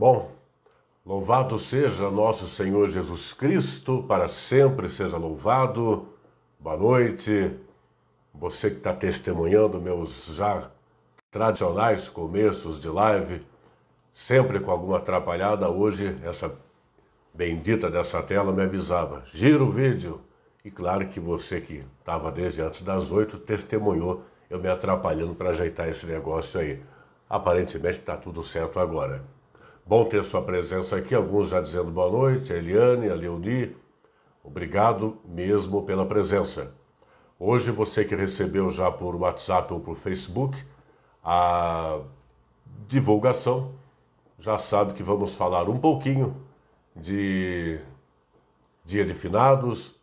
Bom, louvado seja nosso Senhor Jesus Cristo, para sempre seja louvado. Boa noite. Você que está testemunhando meus já tradicionais começos de live, sempre com alguma atrapalhada. Hoje, essa bendita dessa tela me avisava: gira o vídeo. E claro que você que estava desde antes das 8 testemunhou eu me atrapalhando para ajeitar esse negócio aí. Aparentemente está tudo certo agora. Bom ter sua presença aqui, alguns já dizendo boa noite, a Eliane, a Leoni. Obrigado mesmo pela presença. Hoje você que recebeu já por WhatsApp ou por Facebook a divulgação, já sabe que vamos falar um pouquinho de Dia de Finados,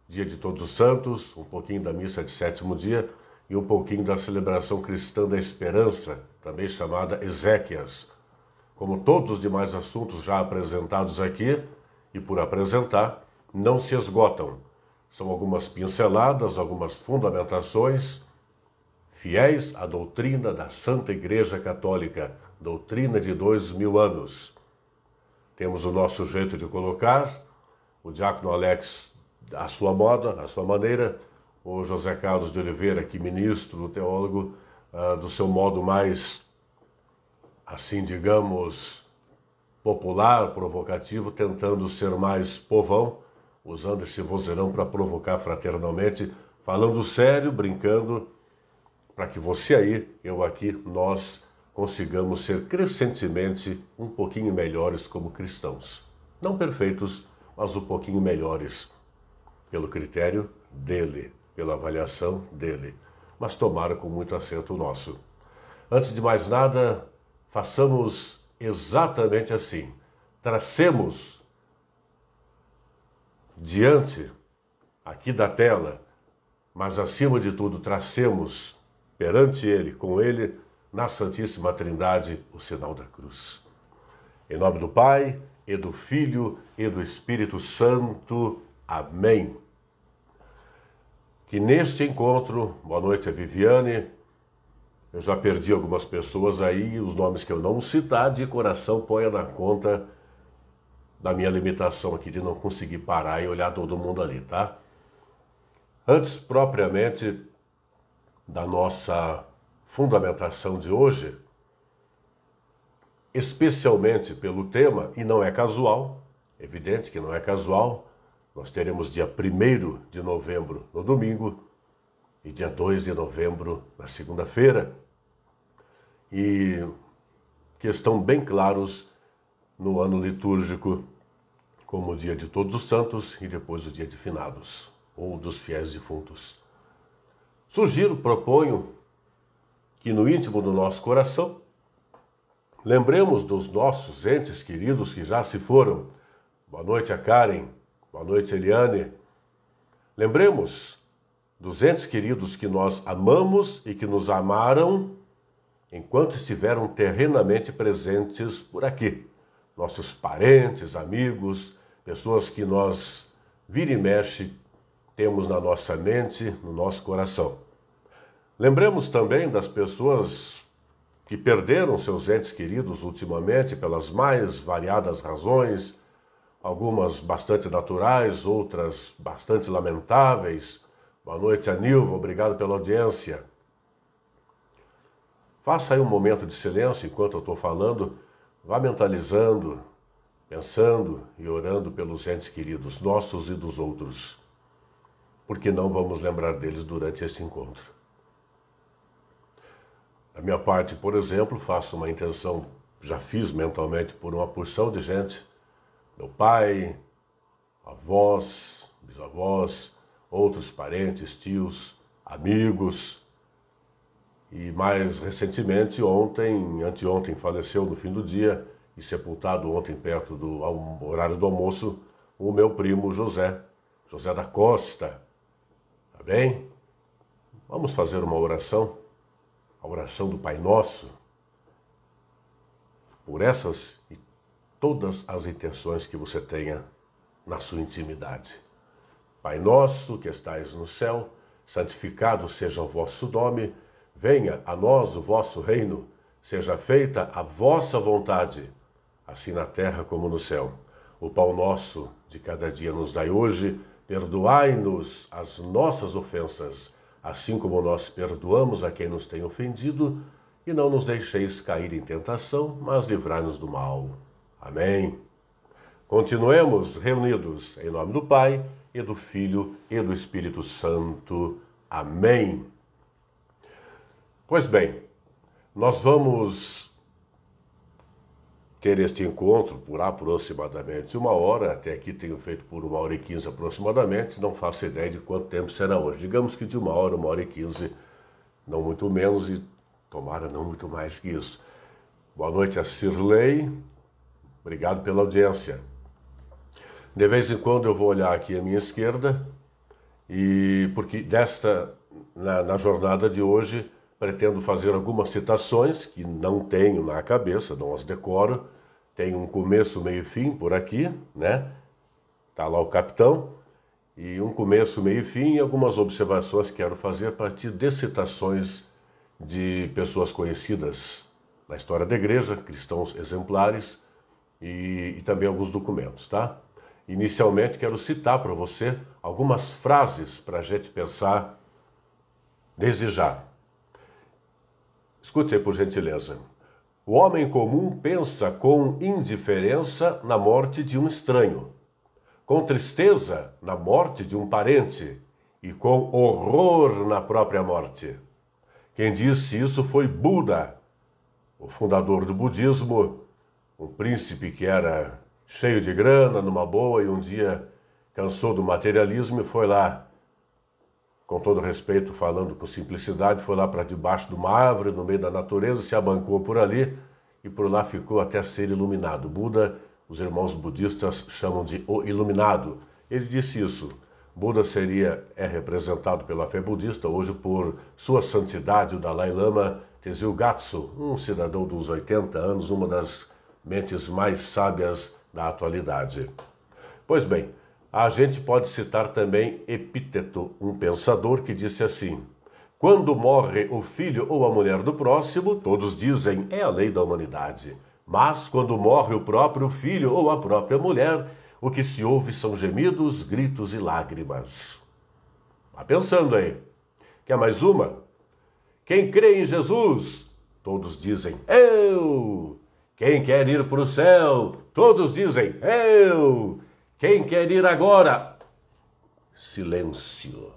Dia de Todos os Santos, um pouquinho da missa de sétimo dia e um pouquinho da celebração cristã da esperança, também chamada Exéquias. Como todos os demais assuntos já apresentados aqui e por apresentar, não se esgotam. São algumas pinceladas, algumas fundamentações fiéis à doutrina da Santa Igreja Católica, doutrina de 2000 anos. Temos o nosso jeito de colocar, o diácono Alex à sua moda, à sua maneira, o José Carlos de Oliveira, que ministro, teólogo, do seu modo mais, assim digamos, popular, provocativo, tentando ser mais povão, usando esse vozeirão para provocar fraternalmente, falando sério, brincando, para que você aí, eu aqui, nós consigamos ser crescentemente um pouquinho melhores como cristãos. Não perfeitos, mas um pouquinho melhores, pelo critério dele, pela avaliação dele. Mas tomara com muito acerto nosso. Antes de mais nada, façamos exatamente assim. Tracemos diante aqui da tela, mas acima de tudo tracemos perante ele, com ele, na Santíssima Trindade, o sinal da cruz. Em nome do Pai, e do Filho, e do Espírito Santo. Amém. Que neste encontro, boa noite a Viviane, eu já perdi algumas pessoas aí, os nomes que eu não citar, de coração ponha na conta da minha limitação aqui de não conseguir parar e olhar todo mundo ali, tá? Antes propriamente da nossa fundamentação de hoje, especialmente pelo tema, e não é casual, evidente que não é casual, nós teremos dia 1º de novembro no domingo e dia 2 de novembro na segunda-feira, e que estão bem claros no ano litúrgico, como o dia de Todos os Santos e depois o dia de Finados, ou dos fiéis defuntos. Sugiro, proponho, que no íntimo do nosso coração, lembremos dos nossos entes queridos que já se foram. Boa noite a Karen, boa noite a Eliane. Lembremos dos entes queridos que nós amamos e que nos amaram enquanto estiveram terrenamente presentes por aqui. Nossos parentes, amigos, pessoas que nós, vira e mexe, temos na nossa mente, no nosso coração. Lembremos também das pessoas que perderam seus entes queridos ultimamente pelas mais variadas razões, algumas bastante naturais, outras bastante lamentáveis. Boa noite, Anilva, obrigado pela audiência. Faça aí um momento de silêncio enquanto eu estou falando, vá mentalizando, pensando e orando pelos entes queridos nossos e dos outros, porque não vamos lembrar deles durante este encontro. Da minha parte, por exemplo, faço uma intenção, já fiz mentalmente por uma porção de gente, meu pai, avós, bisavós, outros parentes, tios, amigos. E mais recentemente, anteontem, faleceu no fim do dia e sepultado ontem perto do horário do almoço, o meu primo José da Costa. Tá bem? Vamos fazer uma oração, a oração do Pai Nosso, por essas e todas as intenções que você tenha na sua intimidade. Pai nosso que estais no céu, santificado seja o vosso nome, venha a nós o vosso reino, seja feita a vossa vontade, assim na terra como no céu. O pão nosso de cada dia nos dai hoje, perdoai-nos as nossas ofensas, assim como nós perdoamos a quem nos tem ofendido, e não nos deixeis cair em tentação, mas livrai-nos do mal. Amém. Continuemos reunidos em nome do Pai, e do Filho, e do Espírito Santo. Amém. Pois bem, nós vamos ter este encontro por aproximadamente 1 hora, até aqui tenho feito por 1h15 aproximadamente, não faço ideia de quanto tempo será hoje. Digamos que de 1 hora, 1h15, não muito menos e tomara não muito mais que isso. Boa noite a Cirlei, obrigado pela audiência. De vez em quando eu vou olhar aqui à minha esquerda, e porque na jornada de hoje, pretendo fazer algumas citações que não tenho na cabeça, não as decoro. Tem um começo, meio e fim por aqui, né? Tá lá o capitão. E um começo, meio e fim e algumas observações que quero fazer a partir de citações de pessoas conhecidas na história da igreja, cristãos exemplares e também alguns documentos, tá? Inicialmente quero citar para você algumas frases para a gente pensar desde já. Escute aí, por gentileza. O homem comum pensa com indiferença na morte de um estranho, com tristeza na morte de um parente e com horror na própria morte. Quem disse isso foi Buda, o fundador do budismo, um príncipe que era cheio de grana, numa boa, e um dia cansou do materialismo e foi lá, com todo respeito, falando com simplicidade, foi lá para debaixo de uma árvore, no meio da natureza, se abancou por ali e por lá ficou até ser iluminado. Buda, os irmãos budistas chamam de o iluminado. Ele disse isso. Buda é representado pela fé budista hoje por sua santidade, o Dalai Lama Tenzin Gyatso, um cidadão dos 80 anos, uma das mentes mais sábias da atualidade. Pois bem, a gente pode citar também Epíteto, um pensador que disse assim: quando morre o filho ou a mulher do próximo, todos dizem é a lei da humanidade. Mas quando morre o próprio filho ou a própria mulher, o que se ouve são gemidos, gritos e lágrimas. Vá pensando aí. Quer mais uma? Quem crê em Jesus? Todos dizem eu. Quem quer ir para o céu? Todos dizem eu. Quem quer ir agora? Silêncio.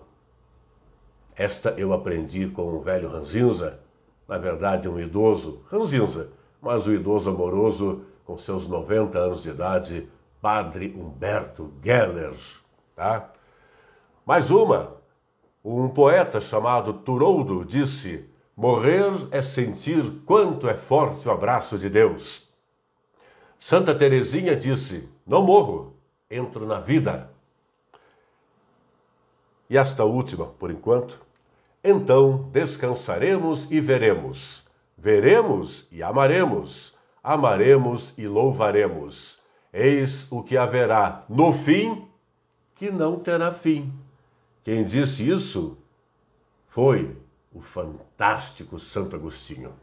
Esta eu aprendi com um velho ranzinza, na verdade um idoso ranzinza, mas o idoso amoroso com seus 90 anos de idade, Padre Humberto Geller, tá? Mais uma. Um poeta chamado Turoldo disse: morrer é sentir quanto é forte o abraço de Deus. Santa Teresinha disse: não morro, entro na vida. E esta última, por enquanto: então descansaremos e veremos. Veremos e amaremos. Amaremos e louvaremos. Eis o que haverá no fim, que não terá fim. Quem disse isso foi o fantástico Santo Agostinho.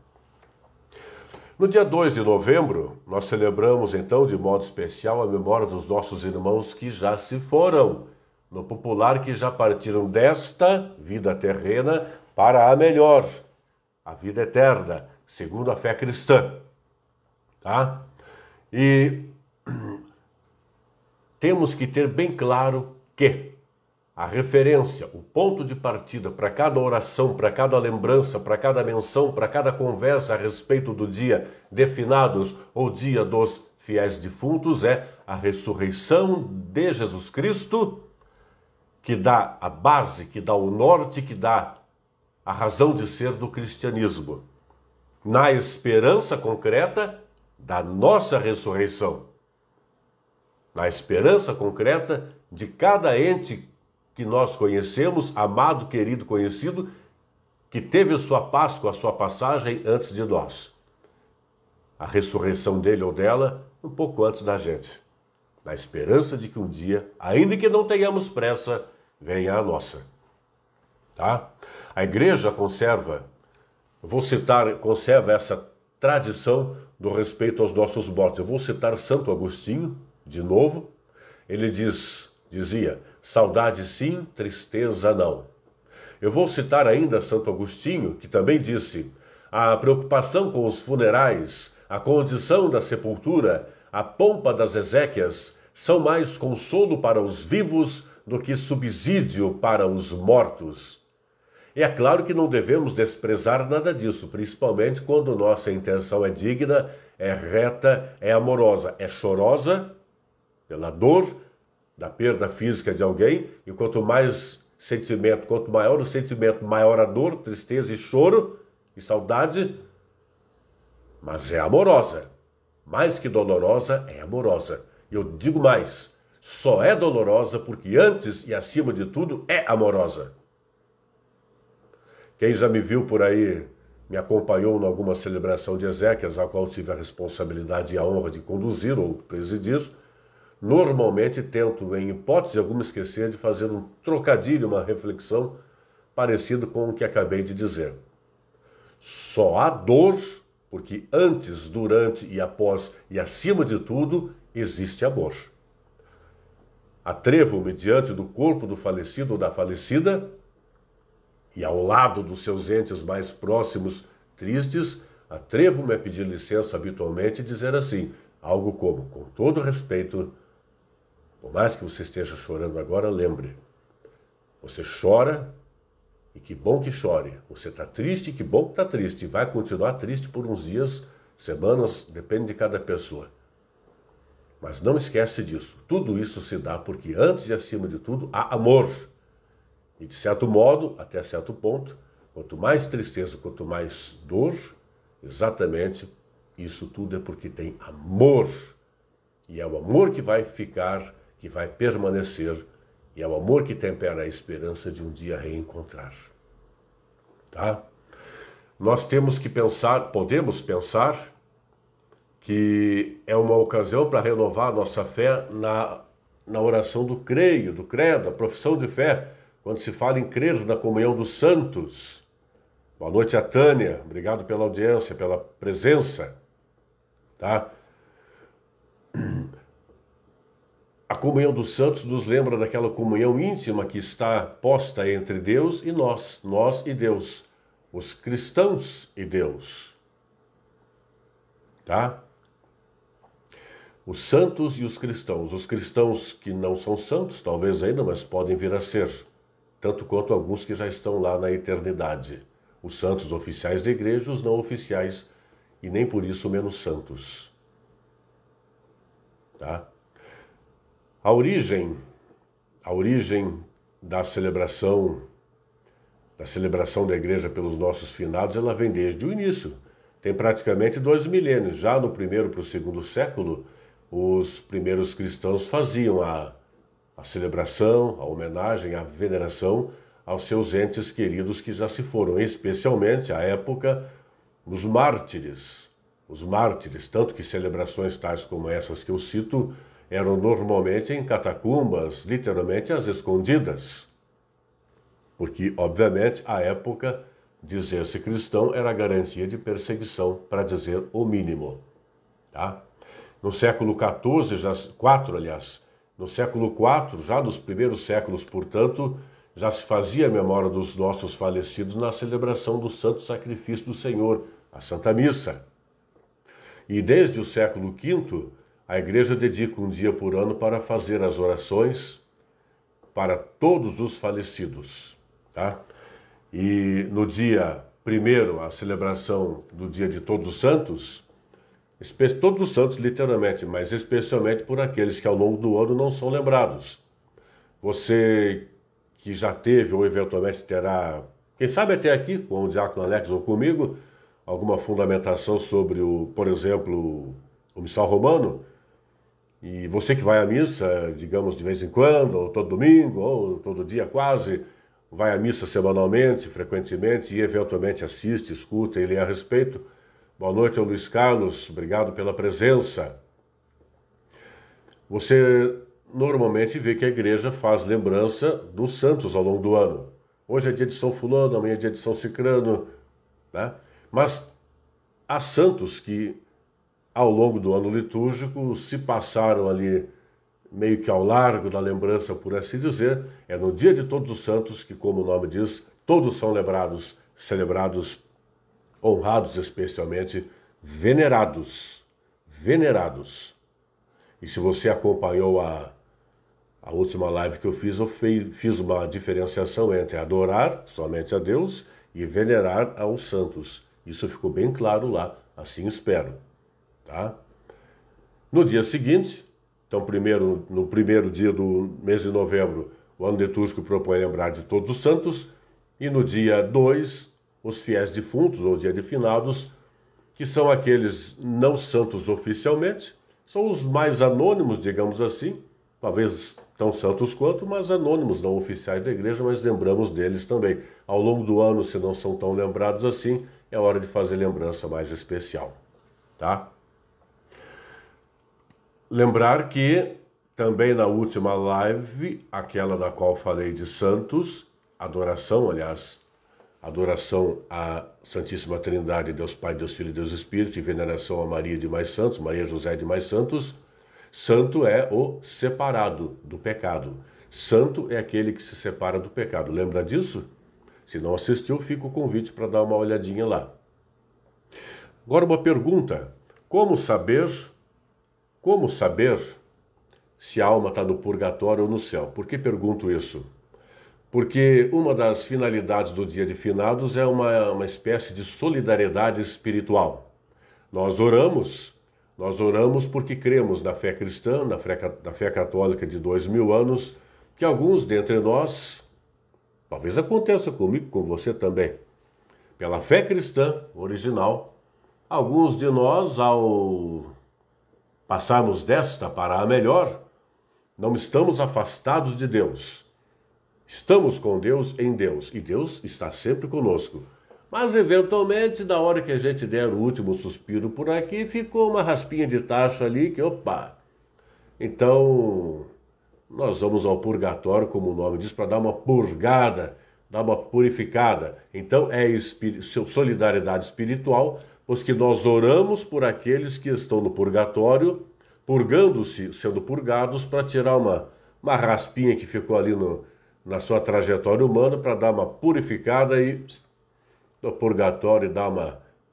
No dia 2 de novembro, nós celebramos então de modo especial a memória dos nossos irmãos que já se foram, no popular que já partiram desta vida terrena para a melhor, a vida eterna, segundo a fé cristã. Tá? E temos que ter bem claro que a referência, o ponto de partida para cada oração, para cada lembrança, para cada menção, para cada conversa a respeito do dia de finados ou dia dos fiéis defuntos é a ressurreição de Jesus Cristo, que dá a base, que dá o norte, que dá a razão de ser do cristianismo, na esperança concreta da nossa ressurreição, na esperança concreta de cada ente que nós conhecemos, amado, querido, conhecido, que teve sua Páscoa, a sua passagem antes de nós. A ressurreição dele ou dela um pouco antes da gente. Na esperança de que um dia, ainda que não tenhamos pressa, venha a nossa. Tá? A igreja conserva essa tradição do respeito aos nossos mortos. Eu vou citar Santo Agostinho, de novo. Ele dizia, saudade sim, tristeza não. Eu vou citar ainda Santo Agostinho, que também disse, a preocupação com os funerais, a condição da sepultura, a pompa das exéquias, são mais consolo para os vivos do que subsídio para os mortos. E é claro que não devemos desprezar nada disso, principalmente quando nossa intenção é digna, é reta, é amorosa, é chorosa pela dor da perda física de alguém, e quanto mais sentimento, quanto maior o sentimento, maior a dor, tristeza e choro e saudade, mas é amorosa. Mais que dolorosa, é amorosa. E eu digo mais, só é dolorosa porque antes e acima de tudo é amorosa. Quem já me viu por aí, me acompanhou em alguma celebração de exéquias, a qual tive a responsabilidade e a honra de conduzir ou presidir, normalmente tento, em hipótese alguma, esquecer de fazer um trocadilho, uma reflexão parecida com o que acabei de dizer. Só há dor porque antes, durante e após e acima de tudo existe amor. Atrevo-me diante do corpo do falecido ou da falecida e ao lado dos seus entes mais próximos, tristes, atrevo-me a pedir licença habitualmente e dizer assim, algo como, com todo respeito, por mais que você esteja chorando agora, lembre, você chora e que bom que chore. Você está triste, que bom que está triste. E vai continuar triste por uns dias, semanas, depende de cada pessoa. Mas não esquece disso. Tudo isso se dá porque antes e acima de tudo há amor. E de certo modo, até certo ponto, quanto mais tristeza, quanto mais dor, exatamente isso tudo é porque tem amor. E é o amor que vai ficar, que vai permanecer, e é o amor que tempera a esperança de um dia reencontrar. Tá? Nós temos que pensar, podemos pensar, que é uma ocasião para renovar a nossa fé na oração do creio, do credo, a profissão de fé, quando se fala em crer na comunhão dos santos. Boa noite a Tânia, obrigado pela audiência, pela presença. Tá? A comunhão dos santos nos lembra daquela comunhão íntima que está posta entre Deus e nós e Deus, os cristãos e Deus. Tá? Os santos e os cristãos que não são santos, talvez ainda, mas podem vir a ser, tanto quanto alguns que já estão lá na eternidade. Os santos oficiais da igreja, os não oficiais, e nem por isso menos santos. Tá? A origem da celebração da igreja pelos nossos finados, ela vem desde o início. Tem praticamente 2 milênios. Já no primeiro para o segundo século, os primeiros cristãos faziam a celebração, a homenagem, a veneração aos seus entes queridos que já se foram, especialmente à época dos mártires. Os mártires, tanto que celebrações tais como essas que eu cito, eram normalmente em catacumbas, literalmente às escondidas. Porque, obviamente, à época, dizer-se cristão era garantia de perseguição, para dizer o mínimo. Tá? No século IV, no século IV, já nos primeiros séculos, portanto, já se fazia a memória dos nossos falecidos na celebração do Santo Sacrifício do Senhor, a Santa Missa. E desde o século V, a igreja dedica um dia por ano para fazer as orações para todos os falecidos. Tá? E no dia primeiro, a celebração do dia de Todos os Santos, todos os santos literalmente, mas especialmente por aqueles que ao longo do ano não são lembrados. Você que já teve ou eventualmente terá, quem sabe até aqui, com o Diácono Alex ou comigo, alguma fundamentação sobre, por exemplo, o Missal Romano, e você que vai à missa, digamos, de vez em quando, ou todo domingo, ou todo dia quase, vai à missa semanalmente, frequentemente, e eventualmente assiste, escuta e lê a respeito. Boa noite ao Luiz Carlos, obrigado pela presença. Você normalmente vê que a igreja faz lembrança dos santos ao longo do ano. Hoje é dia de São Fulano, amanhã é dia de São Cicrano, né? Mas há santos que ao longo do ano litúrgico, se passaram ali meio que ao largo da lembrança, por assim dizer. É no dia de Todos os Santos que, como o nome diz, todos são celebrados, honrados especialmente, venerados. E se você acompanhou a última live que eu fiz uma diferenciação entre adorar somente a Deus e venerar aos santos. Isso ficou bem claro lá, assim espero. Tá? No dia seguinte, então no primeiro dia do mês de novembro, o ano litúrgico propõe lembrar de Todos os Santos, e no dia 2, os fiéis defuntos, ou dia de finados, que são aqueles não santos oficialmente, são os mais anônimos, digamos assim, talvez tão santos quanto, mas anônimos, não oficiais da igreja, mas lembramos deles também. Ao longo do ano, se não são tão lembrados assim, é hora de fazer lembrança mais especial, tá? Lembrar que também na última live, aquela na qual falei de santos, adoração à Santíssima Trindade, Deus Pai, Deus Filho e Deus Espírito, e veneração a Maria e demais santos, Maria José e demais santos. Santo é o separado do pecado. Santo é aquele que se separa do pecado. Lembra disso? Se não assistiu, fica o convite para dar uma olhadinha lá. Agora uma pergunta. Como saber se a alma está no purgatório ou no céu? Por que pergunto isso? Porque uma das finalidades do Dia de Finados é uma espécie de solidariedade espiritual. Nós oramos porque cremos na fé cristã, na fé católica de 2000 anos, que alguns dentre nós, talvez aconteça comigo, com você também, pela fé cristã original, alguns de nós, ao passarmos desta para a melhor, não estamos afastados de Deus. Estamos com Deus em Deus, e Deus está sempre conosco. Mas, eventualmente, na hora que a gente der o último suspiro por aqui, ficou uma raspinha de tacho ali que, opa! Então, nós vamos ao purgatório, como o nome diz, para dar uma purgada, dar uma purificada. Então, é solidariedade espiritual, pois que nós oramos por aqueles que estão no purgatório, purgando-se, sendo purgados, para tirar uma raspinha que ficou ali na sua trajetória humana, para dar uma purificada e no purgatório e dar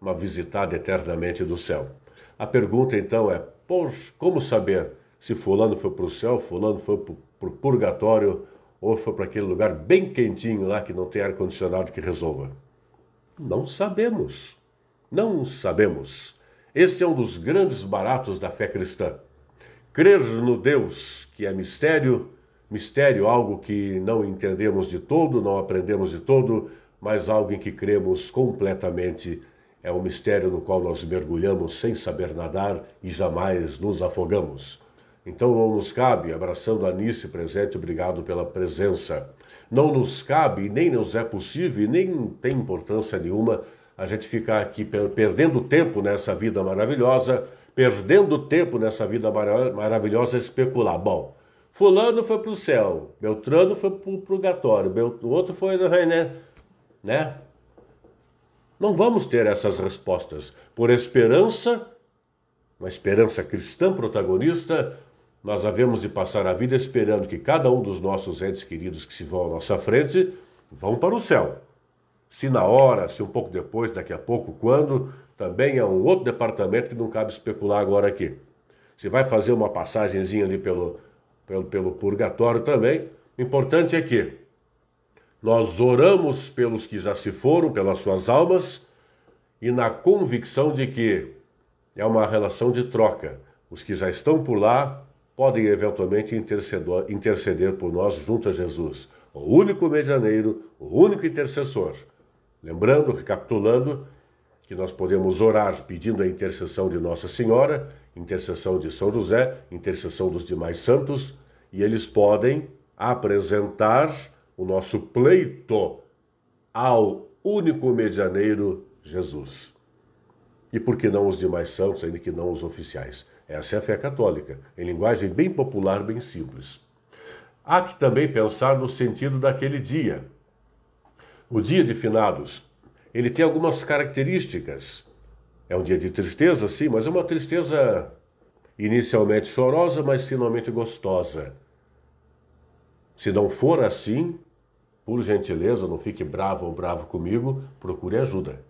uma visitada eternamente do céu. A pergunta então é, como saber se fulano foi para o céu, fulano foi para o purgatório ou foi para aquele lugar bem quentinho lá que não tem ar-condicionado que resolva? Não sabemos. Não sabemos. Esse é um dos grandes baratos da fé cristã. Crer no Deus, que é mistério, algo que não entendemos de todo, não aprendemos de todo, mas algo em que cremos completamente. É um mistério no qual nós mergulhamos sem saber nadar e jamais nos afogamos. Então não nos cabe, abraçando a Anice presente, obrigado pela presença, não nos cabe e nem nos é possível e nem tem importância nenhuma a gente ficar aqui perdendo tempo nessa vida maravilhosa, especular. Bom, fulano foi para o céu, Beltrano foi para o purgatório, o outro foi, né? Não vamos ter essas respostas. Por esperança, uma esperança cristã protagonista, nós havemos de passar a vida esperando que cada um dos nossos entes queridos que se vão à nossa frente vão para o céu. Se na hora, se um pouco depois, daqui a pouco, quando, também é um outro departamento que não cabe especular agora aqui. Se vai fazer uma passagenzinha ali pelo purgatório também, o importante é que nós oramos pelos que já se foram, pelas suas almas, e na convicção de que é uma relação de troca. Os que já estão por lá podem eventualmente interceder por nós junto a Jesus, o único medianeiro, o único intercessor. Lembrando, recapitulando, que nós podemos orar pedindo a intercessão de Nossa Senhora, intercessão de São José, intercessão dos demais santos, e eles podem apresentar o nosso pleito ao único medianeiro, Jesus. E por que não os demais santos, ainda que não os oficiais? Essa é a fé católica, em linguagem bem popular, bem simples. Há que também pensar no sentido daquele dia. O dia de finados, ele tem algumas características. É um dia de tristeza, sim, mas é uma tristeza inicialmente chorosa, mas finalmente gostosa. Se não for assim, por gentileza, não fique bravo ou bravo comigo, procure ajuda.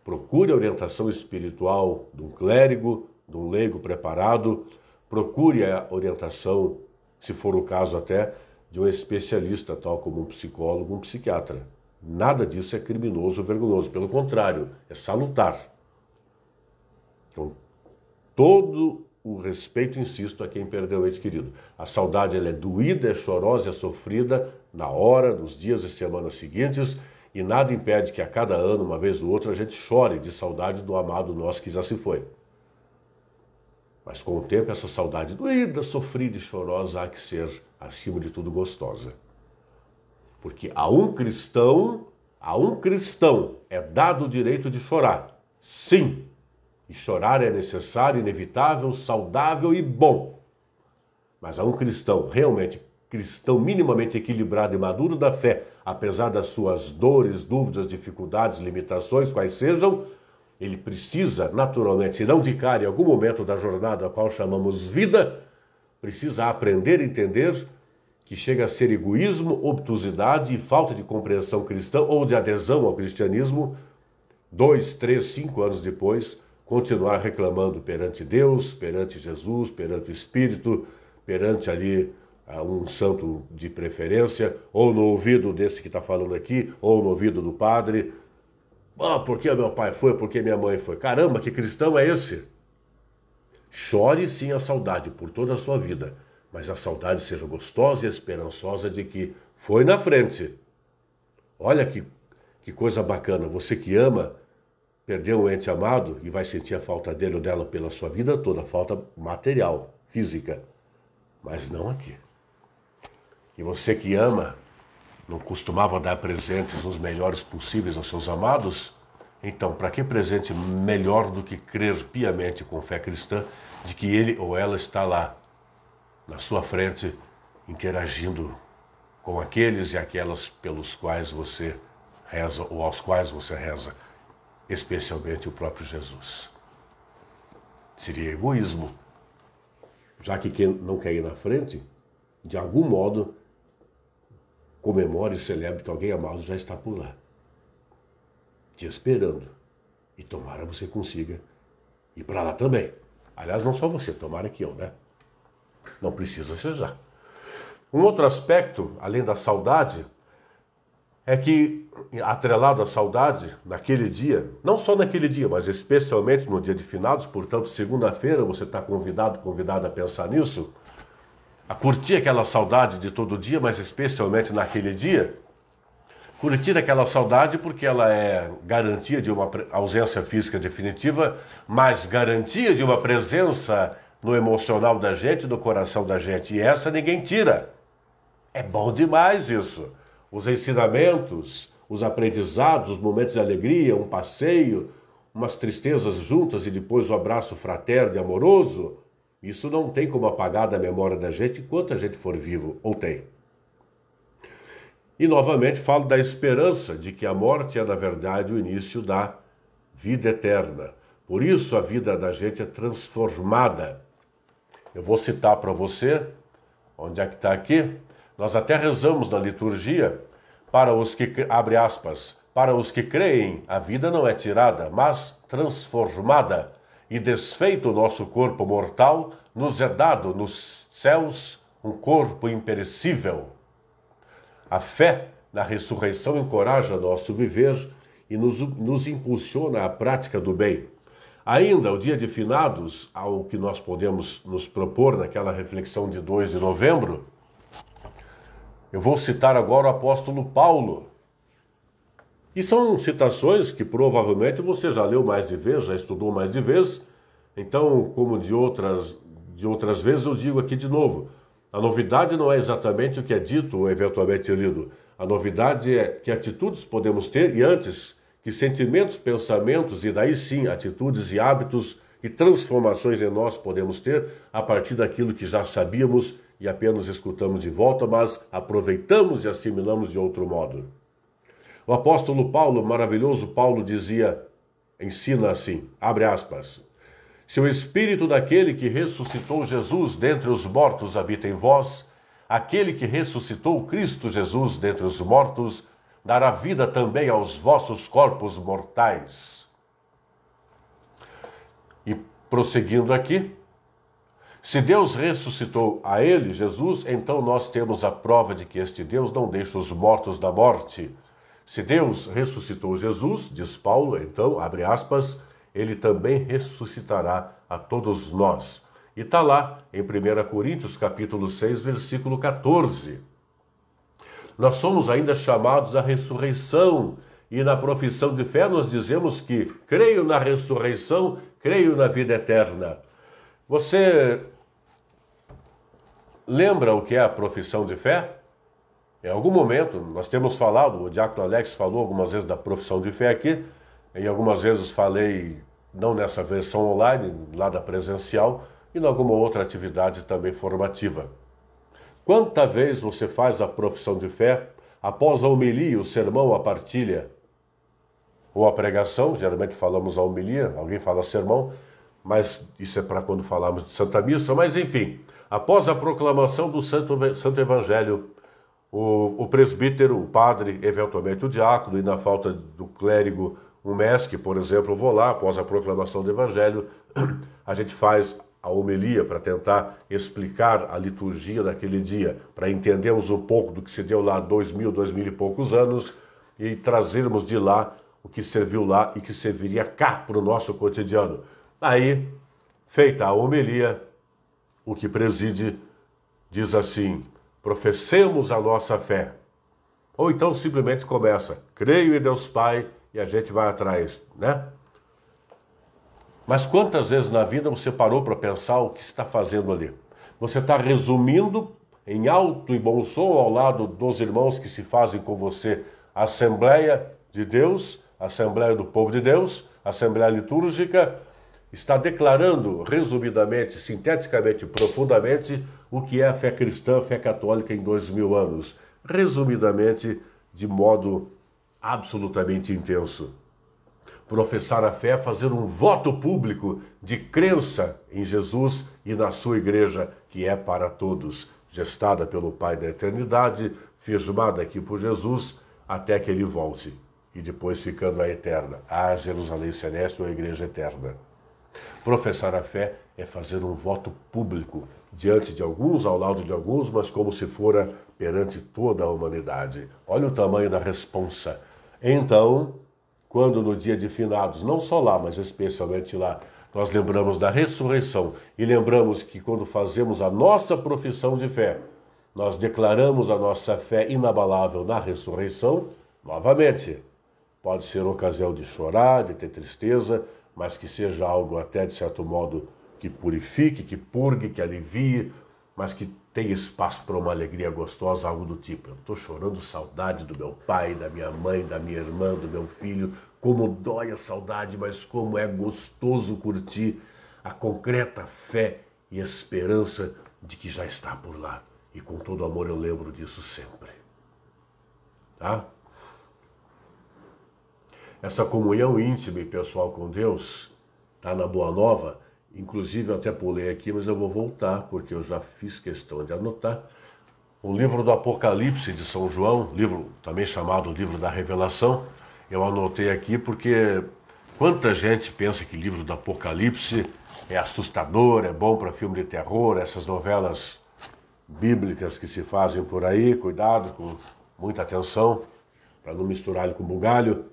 Procure a orientação espiritual de um clérigo, de um leigo preparado. Procure a orientação, se for o caso até, de um especialista, tal como um psicólogo, um psiquiatra. Nada disso é criminoso ou vergonhoso. Pelo contrário, é salutar. Com todo o respeito, insisto, a quem perdeu o ente querido. A saudade ela é doída, é chorosa, é sofrida na hora, nos dias e semanas seguintes, e nada impede que a cada ano, uma vez ou outra, a gente chore de saudade do amado nosso que já se foi. Mas com o tempo, essa saudade doída, sofrida e chorosa há que ser, acima de tudo, gostosa. Porque a um cristão é dado o direito de chorar. Sim, e chorar é necessário, inevitável, saudável e bom. Mas a um cristão, realmente cristão, minimamente equilibrado e maduro da fé, apesar das suas dores, dúvidas, dificuldades, limitações, quais sejam, ele precisa, naturalmente, se não de cara em algum momento da jornada a qual chamamos vida, precisa aprender a entender que chega a ser egoísmo, obtusidade e falta de compreensão cristã ou de adesão ao cristianismo, 2, 3, 5 anos depois, continuar reclamando perante Deus, perante Jesus, perante o Espírito, perante ali um santo de preferência, ou no ouvido desse que está falando aqui, ou no ouvido do padre. Porque meu pai foi, porque minha mãe foi. Caramba, que cristão é esse? Chore sim a saudade por toda a sua vida, mas a saudade seja gostosa e esperançosa de que foi na frente. Olha que coisa bacana, você que ama, perdeu um ente amado e vai sentir a falta dele ou dela pela sua vida toda, a falta material, física, mas não aqui. E você que ama, não costumava dar presentes os melhores possíveis aos seus amados? Então, para que presente melhor do que crer piamente com fé cristã de que ele ou ela está lá, na sua frente, interagindo com aqueles e aquelas pelos quais você reza ou aos quais você reza, especialmente o próprio Jesus. Seria egoísmo, já que quem não quer ir na frente, de algum modo, comemore e celebre que alguém amado já está por lá, te esperando. E tomara você consiga ir para lá também. Aliás, não só você, tomara que eu, né? Não precisa ser já. Um outro aspecto, além da saudade, é que, atrelado à saudade, naquele dia, não só naquele dia, mas especialmente no dia de finados, portanto, segunda-feira, você está convidada a pensar nisso, a curtir aquela saudade de todo dia, mas especialmente naquele dia. Curtir aquela saudade porque ela é garantia de uma ausência física definitiva, mas garantia de uma presença no emocional da gente, no coração da gente. E essa ninguém tira. É bom demais isso. Os ensinamentos, os aprendizados, os momentos de alegria, um passeio, umas tristezas juntas e depois o abraço fraterno e amoroso, isso não tem como apagar da memória da gente enquanto a gente for vivo, ou tem. E novamente falo da esperança de que a morte é, na verdade, o início da vida eterna. Por isso a vida da gente é transformada. Eu vou citar para você, onde é que está aqui? Nós até rezamos na liturgia, para os que, abre aspas, para os que creem, a vida não é tirada, mas transformada, e desfeito o nosso corpo mortal, nos é dado nos céus um corpo imperecível. A fé na ressurreição encoraja nosso viver e nos impulsiona à prática do bem. Ainda, o dia de finados, ao que nós podemos nos propor naquela reflexão de 2 de novembro, eu vou citar agora o apóstolo Paulo. E são citações que provavelmente você já leu mais de vez, já estudou mais de vez. Então, como de outras vezes, eu digo aqui de novo. A novidade não é exatamente o que é dito ou eventualmente lido. A novidade é que atitudes podemos ter e antes, que sentimentos, pensamentos e daí sim atitudes e hábitos e transformações em nós podemos ter a partir daquilo que já sabíamos e apenas escutamos de volta, mas aproveitamos e assimilamos de outro modo. O apóstolo Paulo, maravilhoso Paulo, dizia: ensina assim, abre aspas, se o Espírito daquele que ressuscitou Jesus dentre os mortos habita em vós, aquele que ressuscitou Cristo Jesus dentre os mortos dará vida também aos vossos corpos mortais. E prosseguindo aqui, se Deus ressuscitou a ele, Jesus, então nós temos a prova de que este Deus não deixa os mortos da morte. Se Deus ressuscitou Jesus, diz Paulo, então, abre aspas, ele também ressuscitará a todos nós. E está lá em 1 Coríntios, capítulo 6, versículo 14. Nós somos ainda chamados à ressurreição, e na profissão de fé nós dizemos que creio na ressurreição, creio na vida eterna. Você lembra o que é a profissão de fé? Em algum momento, nós temos falado, o diácono Alex falou algumas vezes da profissão de fé aqui, e algumas vezes falei, não nessa versão online, lá da presencial, e em alguma outra atividade também formativa. Quanta vez você faz a profissão de fé após a homilia, o sermão, a partilha, ou a pregação, geralmente falamos a homilia, alguém fala sermão, mas isso é para quando falamos de Santa Missa, mas enfim, após a proclamação do Santo Evangelho, o presbítero, o padre, eventualmente o diácono, e na falta do clérigo, um mestre, por exemplo, eu vou lá, após a proclamação do Evangelho, a gente faz a homilia para tentar explicar a liturgia daquele dia, para entendermos um pouco do que se deu lá 2000 e poucos anos, e trazermos de lá o que serviu lá e que serviria cá para o nosso cotidiano. Aí, feita a homilia, o que preside diz assim, professemos a nossa fé. Ou então simplesmente começa, creio em Deus Pai, e a gente vai atrás, né? Mas quantas vezes na vida você parou para pensar o que está fazendo ali? Você está resumindo em alto e bom som ao lado dos irmãos que se fazem com você a Assembleia de Deus, a Assembleia do Povo de Deus, a Assembleia Litúrgica, está declarando resumidamente, sinteticamente, profundamente o que é a fé cristã, a fé católica em 2000 anos. Resumidamente, de modo absolutamente intenso. Professar a fé é fazer um voto público de crença em Jesus e na sua igreja, que é para todos, gestada pelo Pai da eternidade, firmada aqui por Jesus, até que ele volte, e depois ficando a eterna, a Jerusalém Celeste ou a igreja eterna. Professar a fé é fazer um voto público, diante de alguns, ao lado de alguns, mas como se fora perante toda a humanidade. Olha o tamanho da responsa. Então, quando no dia de finados, não só lá, mas especialmente lá, nós lembramos da ressurreição e lembramos que quando fazemos a nossa profissão de fé, nós declaramos a nossa fé inabalável na ressurreição, novamente, pode ser ocasião de chorar, de ter tristeza, mas que seja algo até de certo modo que purifique, que purgue, que alivie, mas que tenha espaço para uma alegria gostosa, algo do tipo, eu estou chorando saudade do meu pai, da minha mãe, da minha irmã, do meu filho, como dói a saudade, mas como é gostoso curtir a concreta fé e esperança de que já está por lá. E com todo amor eu lembro disso sempre. Tá? Essa comunhão íntima e pessoal com Deus está na Boa Nova. Inclusive, eu até pulei aqui, mas eu vou voltar, porque eu já fiz questão de anotar. O livro do Apocalipse de São João, livro também chamado Livro da Revelação, eu anotei aqui porque quanta gente pensa que o livro do Apocalipse é assustador, é bom para filme de terror, essas novelas bíblicas que se fazem por aí, cuidado, com muita atenção, para não misturar ele com bugalho.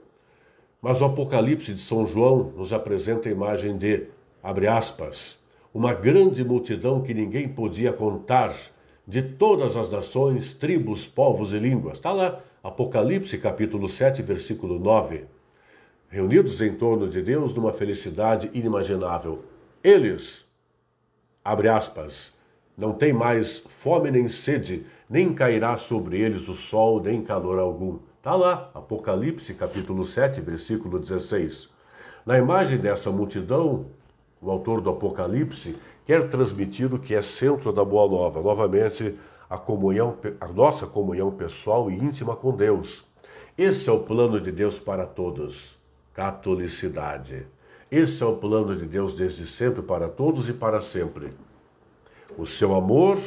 Mas o Apocalipse de São João nos apresenta a imagem de, abre aspas, uma grande multidão que ninguém podia contar, de todas as nações, tribos, povos e línguas. Está lá, Apocalipse capítulo 7, versículo 9. Reunidos em torno de Deus numa felicidade inimaginável. Eles, abre aspas, não têm mais fome nem sede, nem cairá sobre eles o sol, nem calor algum. Está lá, Apocalipse capítulo 7, versículo 16. Na imagem dessa multidão, o autor do Apocalipse quer transmitir o que é centro da Boa Nova. Novamente, a nossa comunhão pessoal e íntima com Deus. Esse é o plano de Deus para todos. catolicidade. Esse é o plano de Deus desde sempre, para todos e para sempre. O seu amor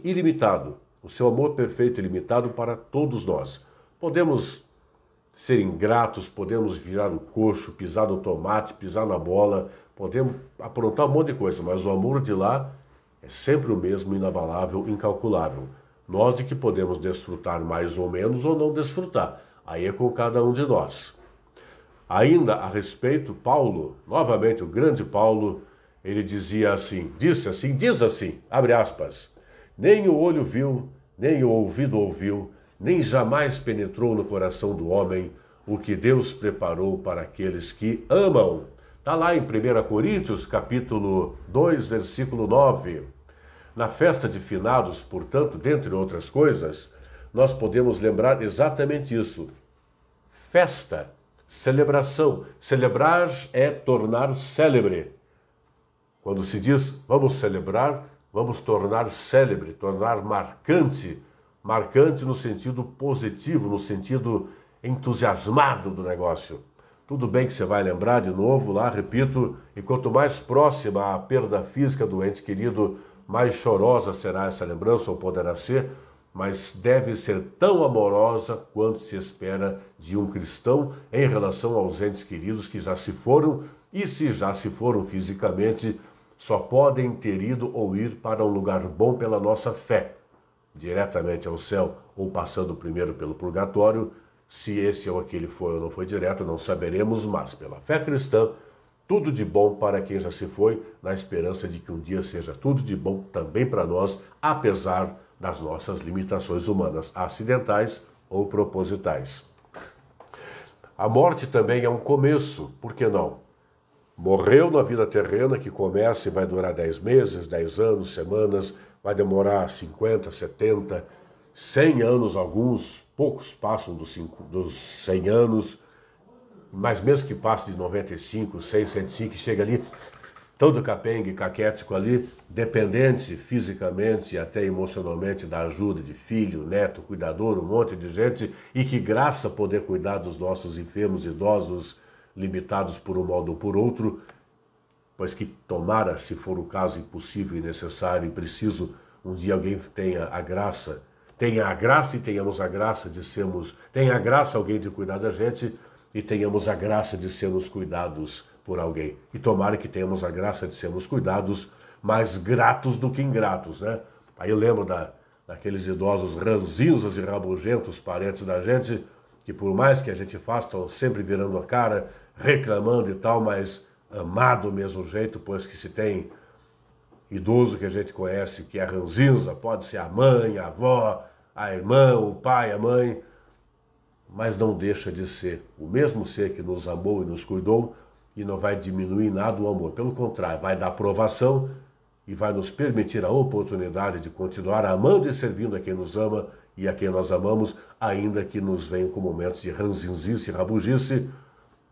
ilimitado, o seu amor perfeito e ilimitado para todos nós. Podemos ser ingratos, podemos virar o coxo, pisar no tomate, pisar na bola, podemos aprontar um monte de coisa, mas o amor de lá é sempre o mesmo, inabalável, incalculável. Nós de que podemos desfrutar mais ou menos ou não desfrutar. Aí é com cada um de nós. Ainda a respeito, Paulo, novamente o grande Paulo, ele diz assim, abre aspas, nem o olho viu, nem o ouvido ouviu, nem jamais penetrou no coração do homem o que Deus preparou para aqueles que amam. Está lá em 1 Coríntios, capítulo 2, versículo 9. Na festa de finados, portanto, dentre outras coisas, nós podemos lembrar exatamente isso. Festa, celebração. Celebrar é tornar célebre. Quando se diz vamos celebrar, vamos tornar célebre, tornar marcante. Marcante no sentido positivo, no sentido entusiasmado do negócio. Tudo bem que você vai lembrar de novo lá, repito, e quanto mais próxima a perda física do ente querido, mais chorosa será essa lembrança, ou poderá ser, mas deve ser tão amorosa quanto se espera de um cristão em relação aos entes queridos que já se foram, e se já se foram fisicamente, só podem ter ido ou ir para um lugar bom pela nossa fé, diretamente ao céu, ou passando primeiro pelo purgatório. Se esse ou aquele foi ou não foi direto, não saberemos, mas pela fé cristã, tudo de bom para quem já se foi, na esperança de que um dia seja tudo de bom também para nós, apesar das nossas limitações humanas, acidentais ou propositais. A morte também é um começo, por que não? Morreu na vida terrena, que começa e vai durar 10 meses, 10 anos, semanas, vai demorar 50, 70, 100 anos, alguns, poucos passam dos 100 anos, mas mesmo que passe de 95, 100, 105, chega ali todo capengue, caquético ali, dependente fisicamente e até emocionalmente da ajuda de filho, neto, cuidador, um monte de gente, e que graça poder cuidar dos nossos enfermos, idosos, limitados por um modo ou por outro, pois que tomara, se for o caso impossível e necessário e preciso, um dia alguém tenha a graça e tenhamos a graça de sermos, tenha a graça alguém de cuidar da gente e tenhamos a graça de sermos cuidados por alguém. E tomara que tenhamos a graça de sermos cuidados mais gratos do que ingratos, né? Aí eu lembro daqueles idosos ranzinzas e rabugentos, parentes da gente, que por mais que a gente faça, estão sempre virando a cara, reclamando e tal, mas amado do mesmo jeito, pois que se tem idoso que a gente conhece que é ranzinza, pode ser a mãe, a avó, a irmã, o pai, a mãe, mas não deixa de ser o mesmo ser que nos amou e nos cuidou e não vai diminuir nada o amor. Pelo contrário, vai dar aprovação e vai nos permitir a oportunidade de continuar amando e servindo a quem nos ama e a quem nós amamos, ainda que nos venham com momentos de ranzinzice e rabugice.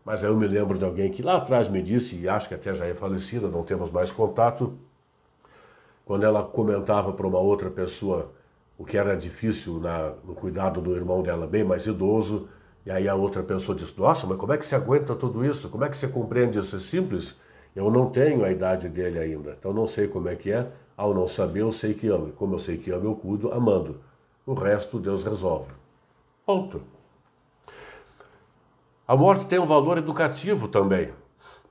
Mas aí eu me lembro de alguém que lá atrás me disse, e acho que até já é falecida, não temos mais contato, quando ela comentava para uma outra pessoa o que era difícil no cuidado do irmão dela, bem mais idoso, e aí a outra pessoa disse, nossa, mas como é que você aguenta tudo isso? Como é que você compreende isso? É simples, eu não tenho a idade dele ainda, então não sei como é que é, ao não saber eu sei que amo, e como eu sei que amo eu cuido amando, o resto Deus resolve. Ponto. A morte tem um valor educativo também,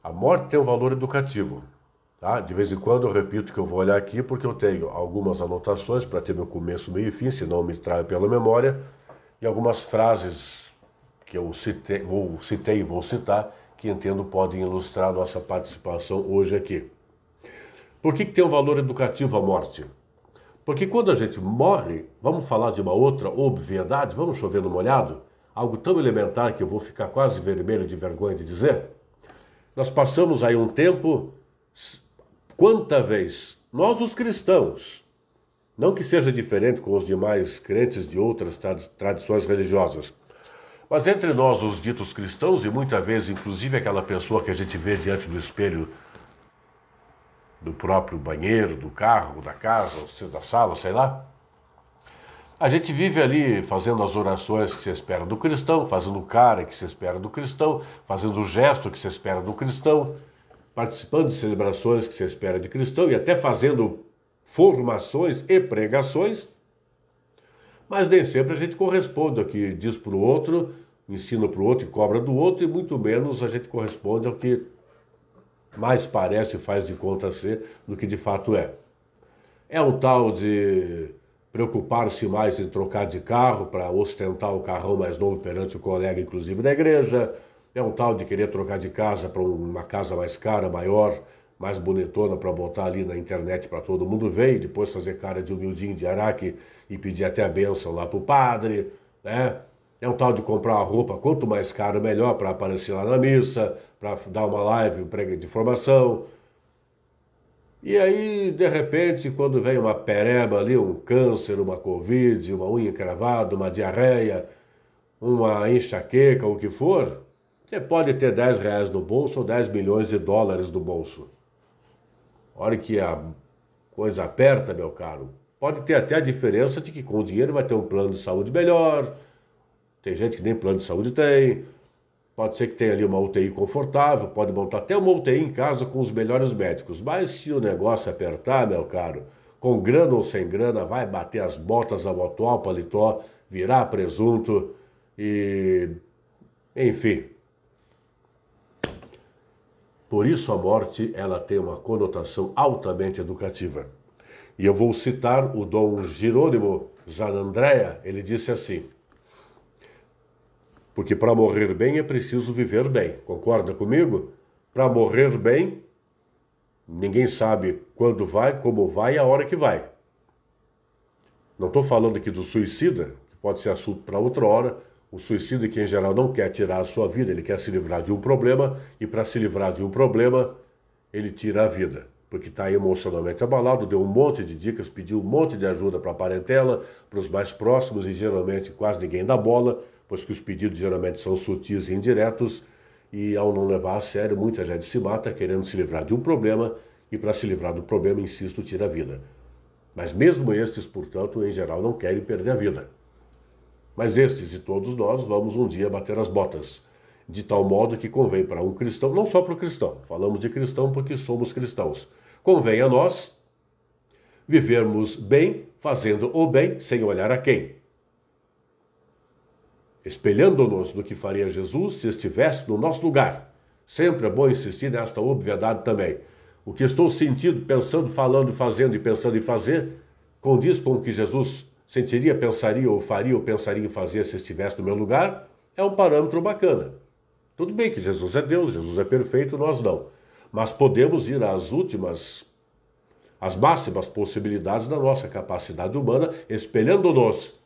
a morte tem um valor educativo. Tá? De vez em quando eu repito que eu vou olhar aqui porque eu tenho algumas anotações para ter meu começo, meio e fim, senão me trai pela memória, e algumas frases que eu citei e vou citar, que entendo podem ilustrar a nossa participação hoje aqui. Por que tem um valor educativo a morte? Porque quando a gente morre, vamos falar de uma outra obviedade, vamos chover no molhado? Algo tão elementar que eu vou ficar quase vermelho de vergonha de dizer. Nós passamos aí um tempo... Quanta vez nós os cristãos, não que seja diferente com os demais crentes de outras tradições religiosas, mas entre nós os ditos cristãos, e muitas vezes inclusive aquela pessoa que a gente vê diante do espelho do próprio banheiro, do carro, da casa, da sala, sei lá, A gente vive ali fazendo as orações que se espera do cristão, fazendo o cara que se espera do cristão, fazendo o gesto que se espera do cristão, participando de celebrações que se espera de cristão e até fazendo formações e pregações, mas nem sempre a gente corresponde ao que diz para o outro, ensina para o outro e cobra do outro, e muito menos a gente corresponde ao que mais parece e faz de conta ser do que de fato é. É um tal de preocupar-se mais em trocar de carro para ostentar o carrão mais novo perante o colega, inclusive da igreja. É um tal de querer trocar de casa para uma casa mais cara, maior, mais bonitona para botar ali na internet para todo mundo ver e depois fazer cara de humildinho de Araque e pedir até a bênção lá para o padre, né? É um tal de comprar uma roupa quanto mais cara melhor para aparecer lá na missa, para dar uma live, um de formação. E aí, de repente, quando vem uma pereba ali, um câncer, uma covid, uma unha encravada, uma diarreia, uma enxaqueca, o que for, você pode ter 10 reais no bolso ou 10 milhões de dólares no bolso. A hora que a coisa aperta, meu caro, pode ter até a diferença de que com o dinheiro vai ter um plano de saúde melhor. Tem gente que nem plano de saúde tem. Pode ser que tenha ali uma UTI confortável, pode montar até uma UTI em casa com os melhores médicos. Mas se o negócio apertar, meu caro, com grana ou sem grana, vai bater as botas ao atual paletó, virar presunto e... enfim. Por isso a morte, ela tem uma conotação altamente educativa. E eu vou citar o Dom Jerônimo Zanandrea, ele disse assim: porque para morrer bem é preciso viver bem. Concorda comigo? Para morrer bem, ninguém sabe quando vai, como vai e a hora que vai. Não estou falando aqui do suicida, que pode ser assunto para outra hora. O suicida que em geral não quer tirar a sua vida, ele quer se livrar de um problema, e para se livrar de um problema, ele tira a vida. Porque está emocionalmente abalado, deu um monte de dicas, pediu um monte de ajuda para a parentela, para os mais próximos, e geralmente quase ninguém dá bola, pois que os pedidos geralmente são sutis e indiretos, e ao não levar a sério, muita gente se mata querendo se livrar de um problema, e para se livrar do problema, insisto, tira a vida. Mas mesmo estes, portanto, em geral não querem perder a vida. Mas estes e todos nós vamos um dia bater as botas, de tal modo que convém para um cristão, não só para o cristão, falamos de cristão porque somos cristãos, convém a nós vivermos bem, fazendo o bem, sem olhar a quem. Espelhando-nos no que faria Jesus se estivesse no nosso lugar. Sempre é bom insistir nesta obviedade também. O que estou sentindo, pensando, falando, fazendo e pensando em fazer, condiz com o que Jesus sentiria, pensaria ou faria ou pensaria em fazer se estivesse no meu lugar, é um parâmetro bacana. Tudo bem que Jesus é Deus, Jesus é perfeito, nós não. Mas podemos ir às últimas, às máximas possibilidades da nossa capacidade humana, espelhando-nos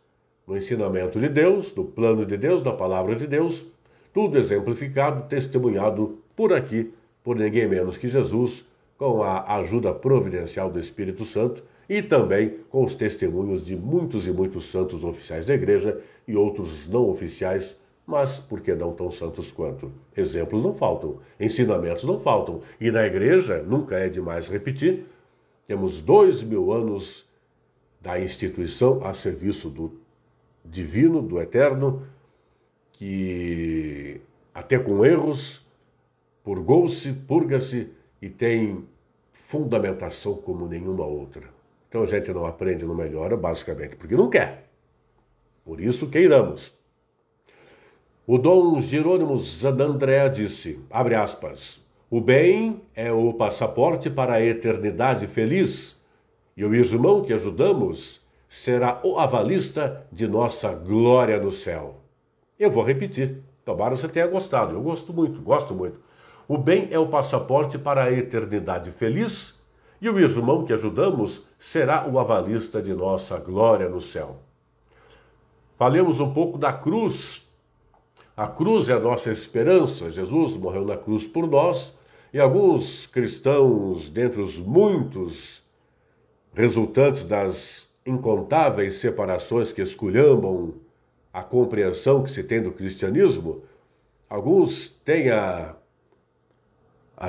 no ensinamento de Deus, no plano de Deus, na palavra de Deus, tudo exemplificado, testemunhado por aqui, por ninguém menos que Jesus, com a ajuda providencial do Espírito Santo e também com os testemunhos de muitos e muitos santos oficiais da igreja e outros não oficiais, mas por que não tão santos quanto? Exemplos não faltam, ensinamentos não faltam. E na igreja, nunca é demais repetir, temos 2000 anos da instituição a serviço do divino, do eterno, que até com erros purgou-se, purga-se e tem fundamentação como nenhuma outra. Então a gente não aprende, não melhora, basicamente, porque não quer. Por isso queiramos. O Dom Jerônimo Zanandrea disse, abre aspas, o bem é o passaporte para a eternidade feliz, e o irmão que ajudamos será o avalista de nossa glória no céu. Eu vou repetir, tomara você tenha gostado, eu gosto muito, gosto muito. O bem é o passaporte para a eternidade feliz, e o irmão que ajudamos será o avalista de nossa glória no céu. Falemos um pouco da cruz. A cruz é a nossa esperança. Jesus morreu na cruz por nós, e alguns cristãos, dentre os muitos resultantes das incontáveis separações que esculhambam a compreensão que se tem do cristianismo, alguns têm a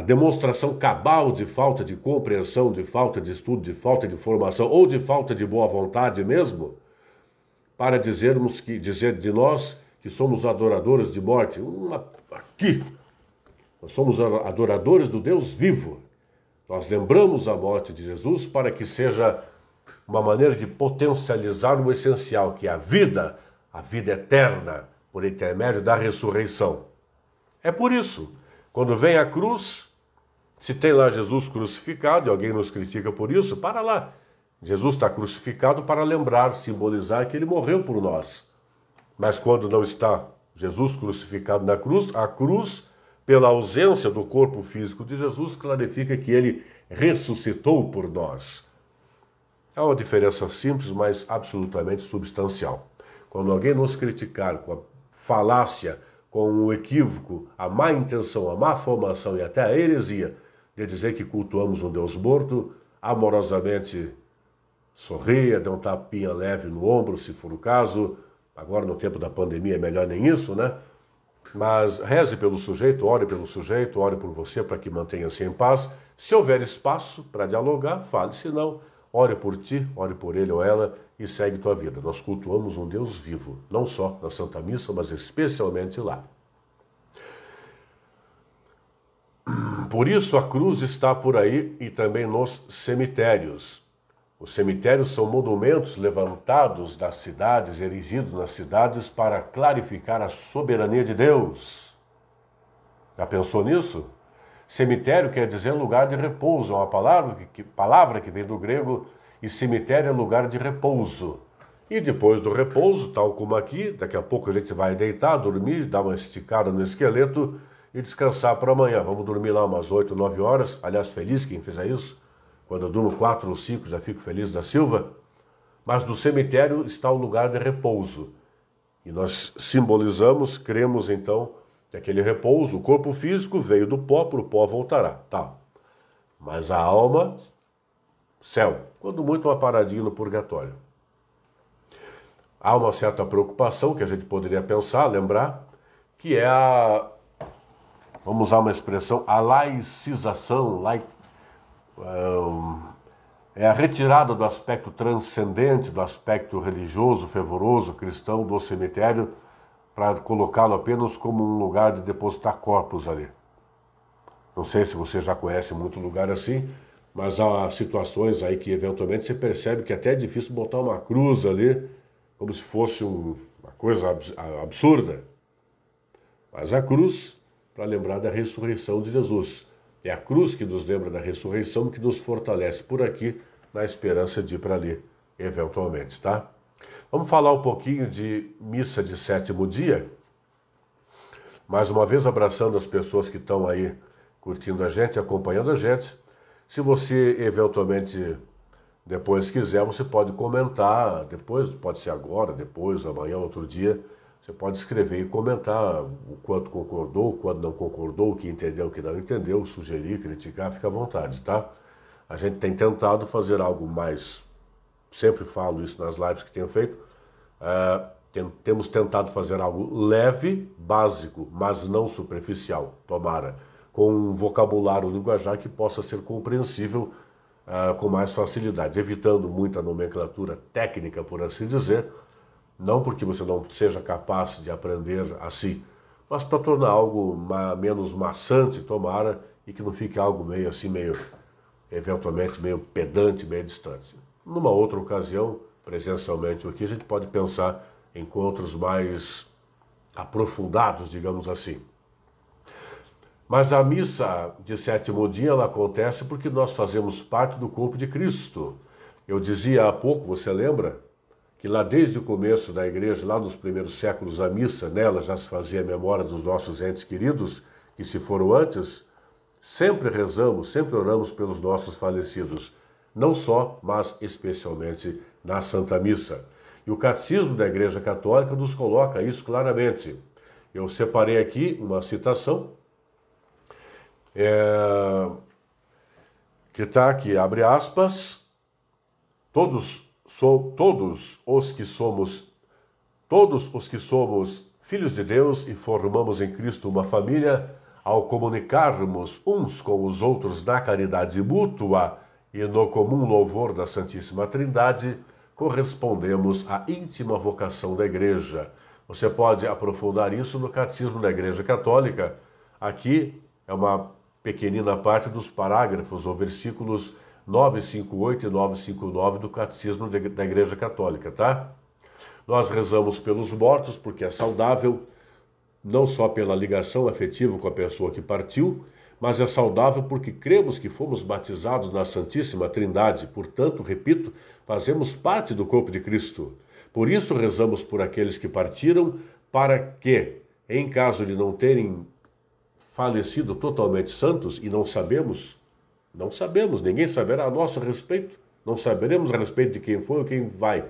demonstração cabal de falta de compreensão, de falta de estudo, de falta de formação ou de falta de boa vontade mesmo, para dizer de nós que somos adoradores de morte. Aqui, nós somos adoradores do Deus vivo. Nós lembramos a morte de Jesus para que seja uma maneira de potencializar o essencial, que é a vida eterna, por intermédio da ressurreição. É por isso, quando vem a cruz, se tem lá Jesus crucificado, e alguém nos critica por isso, para lá. Jesus está crucificado para lembrar, simbolizar que ele morreu por nós. Mas quando não está Jesus crucificado na cruz, a cruz, pela ausência do corpo físico de Jesus, clarifica que ele ressuscitou por nós. É uma diferença simples, mas absolutamente substancial. Quando alguém nos criticar com a falácia, com o equívoco, a má intenção, a má formação e até a heresia de dizer que cultuamos um Deus morto, amorosamente sorria, dê um tapinha leve no ombro, se for o caso. Agora, no tempo da pandemia, é melhor nem isso, né? Mas reze pelo sujeito, ore por você para que mantenha-se em paz. Se houver espaço para dialogar, fale. Se não, ore por ti, ore por ele ou ela e segue tua vida. Nós cultuamos um Deus vivo, não só na Santa Missa, mas especialmente lá. Por isso a cruz está por aí e também nos cemitérios. Os cemitérios são monumentos levantados das cidades, erigidos nas cidades para clarificar a soberania de Deus. Já pensou nisso? Cemitério quer dizer lugar de repouso, é uma palavra que vem do grego, e cemitério é lugar de repouso. E depois do repouso, tal como aqui, daqui a pouco a gente vai deitar, dormir, dar uma esticada no esqueleto e descansar para amanhã. Vamos dormir lá umas 8, 9 horas. Aliás, feliz quem fizer isso. Quando eu durmo 4 ou 5, já fico feliz da Silva. Mas no cemitério está o lugar de repouso. E nós simbolizamos, cremos então, que aquele repouso, o corpo físico veio do pó, para o pó voltará. Tá. Mas a alma, céu. Quando muito, uma paradinha no purgatório. Há uma certa preocupação que a gente poderia pensar, lembrar, que é vamos usar uma expressão, a laicização, é a retirada do aspecto transcendente, do aspecto religioso, fervoroso, cristão do cemitério, para colocá-lo apenas como um lugar de depositar corpos ali. Não sei se você já conhece muito lugar assim, mas há situações aí que eventualmente você percebe que até é difícil botar uma cruz ali, como se fosse uma coisa absurda. Mas a cruz, para lembrar da ressurreição de Jesus. É a cruz que nos lembra da ressurreição, que nos fortalece por aqui, na esperança de ir para ali, eventualmente, tá? Vamos falar um pouquinho de missa de sétimo dia. Mais uma vez, abraçando as pessoas que estão aí curtindo a gente, acompanhando a gente. Se você, eventualmente, depois quiser, você pode comentar, depois, pode ser agora, depois, amanhã, outro dia. Você pode escrever e comentar o quanto concordou, o quanto não concordou, o que entendeu, o que não entendeu, sugerir, criticar, fica à vontade, tá? A gente tem tentado fazer algo mais, sempre falo isso nas lives que tenho feito, temos tentado fazer algo leve, básico, mas não superficial, tomara, com um vocabulário, linguajar que possa ser compreensível com mais facilidade, evitando muita nomenclatura técnica, por assim dizer. Não porque você não seja capaz de aprender assim, mas para tornar algo menos maçante, tomara, e que não fique algo meio assim, eventualmente meio pedante, meio distante. Numa outra ocasião, presencialmente aqui, a gente pode pensar em encontros mais aprofundados, digamos assim. Mas a missa de sétimo dia, ela acontece porque nós fazemos parte do corpo de Cristo. Eu dizia há pouco, você lembra? Que lá desde o começo da igreja, lá nos primeiros séculos, a missa, nela já se fazia a memória dos nossos entes queridos, que se foram antes, sempre rezamos, sempre oramos pelos nossos falecidos, não só, mas especialmente na Santa Missa. E o Catecismo da Igreja Católica nos coloca isso claramente. Eu separei aqui uma citação, que está aqui, abre aspas, todos os que somos filhos de Deus e formamos em Cristo uma família, ao comunicarmos uns com os outros na caridade mútua e no comum louvor da Santíssima Trindade, correspondemos à íntima vocação da Igreja. Você pode aprofundar isso no Catecismo da Igreja Católica. Aqui é uma pequenina parte dos parágrafos ou versículos 958 e 959 do Catecismo da Igreja Católica, tá? Nós rezamos pelos mortos porque é saudável, não só pela ligação afetiva com a pessoa que partiu, mas é saudável porque cremos que fomos batizados na Santíssima Trindade. Portanto, repito, fazemos parte do corpo de Cristo. Por isso rezamos por aqueles que partiram, para que, em caso de não terem falecido totalmente santos, e não sabemos, ninguém saberá a nosso respeito, não saberemos a respeito de quem foi ou quem vai,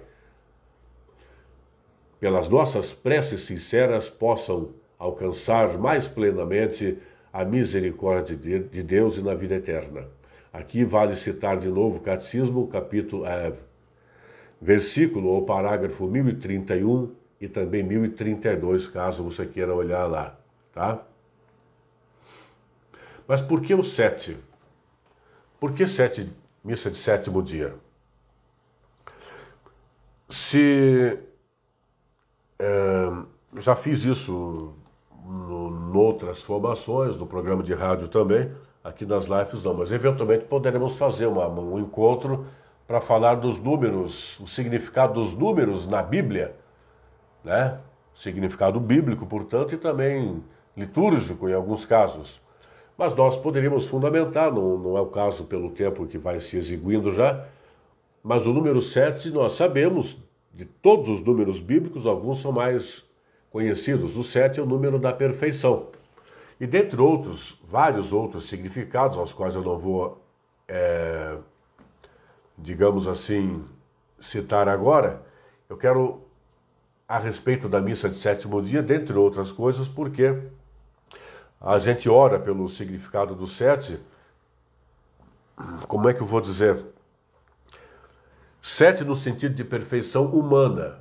pelas nossas preces sinceras possam alcançar mais plenamente a misericórdia de Deus e na vida eterna. Aqui vale citar de novo o Catecismo, versículo ou parágrafo 1031 e também 1032, caso você queira olhar lá, tá? Mas por que o 7? Por que missa de sétimo dia? Já fiz isso em outras formações, no programa de rádio também, aqui nas lives não, mas eventualmente poderemos fazer um encontro para falar dos números, o significado dos números na Bíblia, né? Significado bíblico, portanto, e também litúrgico em alguns casos. Mas nós poderíamos fundamentar, não é o caso pelo tempo que vai se exiguindo já, mas o número 7 nós sabemos, de todos os números bíblicos, alguns são mais conhecidos. O 7 é o número da perfeição. E dentre outros, vários outros significados, aos quais eu não vou, digamos assim, citar agora, eu quero, a respeito da missa de sétimo dia, dentre outras coisas, porque a gente ora pelo significado do 7, como é que eu vou dizer? 7 no sentido de perfeição humana,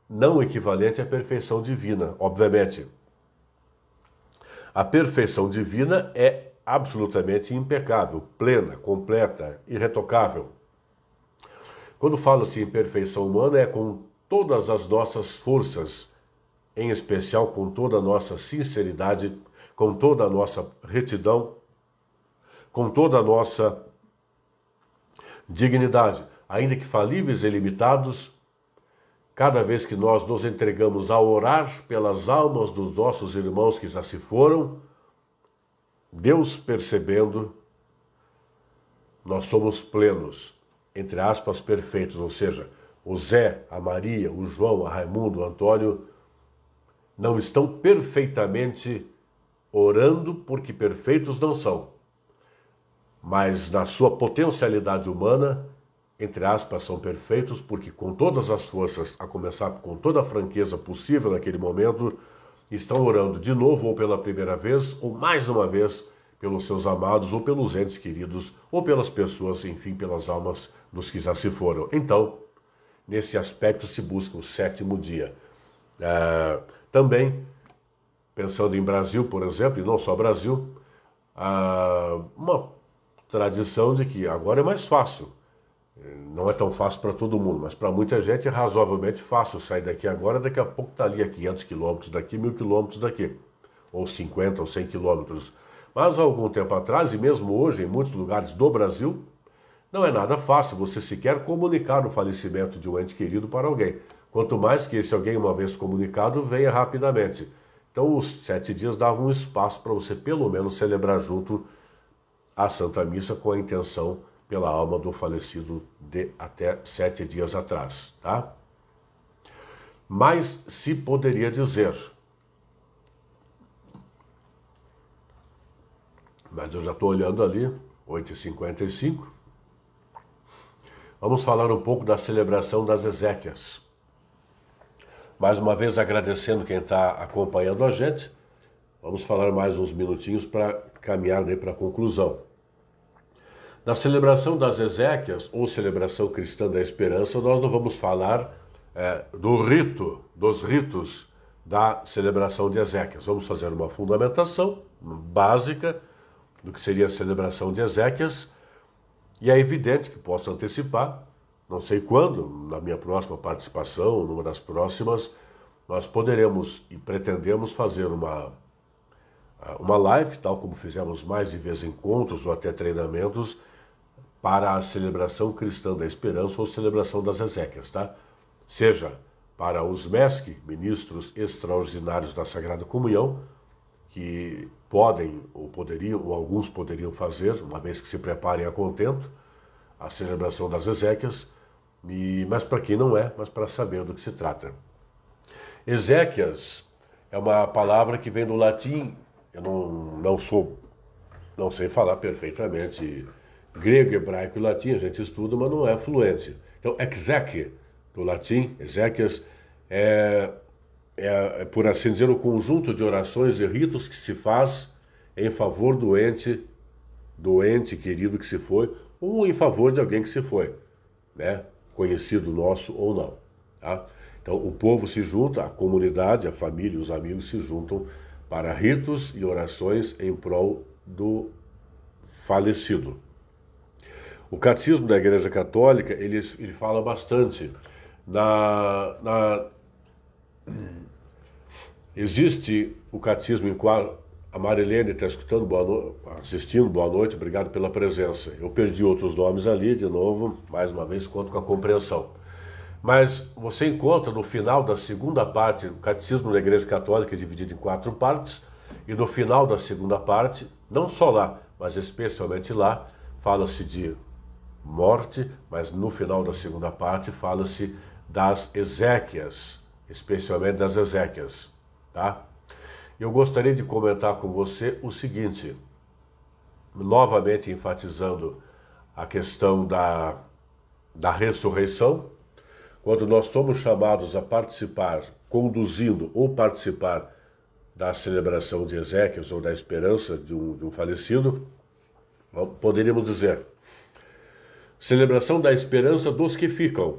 não equivalente à perfeição divina, obviamente. A perfeição divina é absolutamente impecável, plena, completa, irretocável. Quando fala-se em perfeição humana, é com todas as nossas forças, em especial com toda a nossa sinceridade, com toda a nossa retidão, com toda a nossa dignidade. Ainda que falíveis e limitados, cada vez que nós nos entregamos a orar pelas almas dos nossos irmãos que já se foram, Deus percebendo, nós somos plenos, entre aspas, perfeitos, ou seja, o Zé, a Maria, o João, a Raimundo, o Antônio, não estão perfeitamente orando porque perfeitos não são, mas na sua potencialidade humana, entre aspas, são perfeitos porque com todas as forças, a começar com toda a franqueza possível naquele momento, estão orando de novo ou pela primeira vez, ou mais uma vez, pelos seus amados, ou pelos entes queridos, ou pelas pessoas, enfim, pelas almas dos que já se foram. Então, nesse aspecto se busca o sétimo dia. Também, pensando em Brasil, por exemplo, e não só Brasil, uma tradição de que agora é mais fácil. Não é tão fácil para todo mundo, mas para muita gente é razoavelmente fácil sair daqui agora, daqui a pouco está ali a 500 quilômetros daqui, 1000 quilômetros daqui, ou 50 ou 100 quilômetros. Mas há algum tempo atrás, e mesmo hoje, em muitos lugares do Brasil, não é nada fácil você sequer comunicar o falecimento de um ente querido para alguém. Quanto mais que esse alguém, uma vez comunicado, venha rapidamente. Então, os 7 dias davam um espaço para você, pelo menos, celebrar junto a Santa Missa com a intenção pela alma do falecido de até 7 dias atrás, tá? Mas se poderia dizer, mas eu já estou olhando ali, 8h55, vamos falar um pouco da celebração das exéquias. Mais uma vez agradecendo quem está acompanhando a gente, vamos falar mais uns minutinhos para caminhar para a conclusão. Na celebração das exéquias, ou celebração cristã da esperança, nós não vamos falar dos ritos da celebração de exéquias. Vamos fazer uma fundamentação básica do que seria a celebração de exéquias, e é evidente que posso antecipar, não sei quando, na minha próxima participação, numa das próximas, nós poderemos e pretendemos fazer uma live, tal como fizemos mais de vez encontros ou até treinamentos, para a celebração cristã da esperança ou celebração das exéquias, tá? Seja para os MESC, ministros extraordinários da Sagrada Comunhão, que podem ou poderiam, ou alguns poderiam fazer, uma vez que se preparem a contento, a celebração das exéquias, mas para quem não é, mas para saber do que se trata. Exéquias é uma palavra que vem do latim, eu não sei falar perfeitamente grego, hebraico e latim, a gente estuda, mas não é fluente. Então, exeque, do latim, exéquias, por assim dizer, o conjunto de orações e ritos que se faz em favor do ente querido que se foi, ou em favor de alguém que se foi, né? Conhecido nosso ou não. Tá? Então, o povo se junta, a comunidade, a família, os amigos se juntam para ritos e orações em prol do falecido. O Catecismo da Igreja Católica, ele fala bastante. Existe o Catecismo em qual a Marilene está escutando, assistindo, boa noite, obrigado pela presença. Eu perdi outros nomes ali, de novo, mais uma vez, conto com a compreensão. Mas você encontra no final da segunda parte, o Catecismo da Igreja Católica é dividido em 4 partes, e no final da segunda parte, não só lá, mas especialmente lá, fala-se de morte, mas no final da segunda parte fala-se das exéquias, especialmente das exéquias, tá? Eu gostaria de comentar com você o seguinte, novamente enfatizando a questão da ressurreição, quando nós somos chamados a participar, conduzindo ou participar da celebração de exéquias ou da esperança de um falecido, poderíamos dizer, celebração da esperança dos que ficam.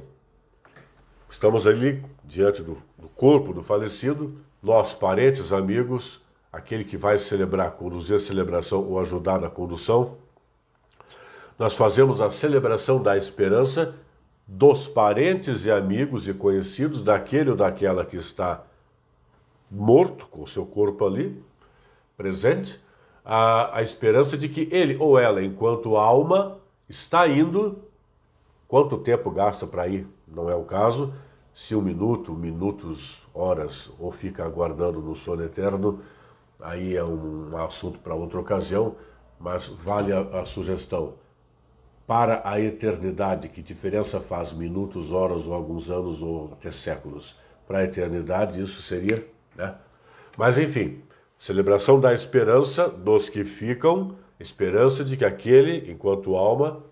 Estamos ali diante do corpo do falecido, nós, parentes, amigos, aquele que vai celebrar, conduzir a celebração ou ajudar na condução. Nós fazemos a celebração da esperança dos parentes e amigos e conhecidos daquele ou daquela que está morto, com o seu corpo ali, presente, a esperança de que ele ou ela, enquanto alma, está indo. Quanto tempo gasta para ir? Não é o caso. Se 1 minuto, minutos, horas, ou fica aguardando no sono eterno, aí é um assunto para outra ocasião, mas vale a sugestão. Para a eternidade, que diferença faz minutos, horas, ou alguns anos, ou até séculos? Para a eternidade, isso seria, né? Mas enfim, celebração da esperança dos que ficam, esperança de que aquele, enquanto alma,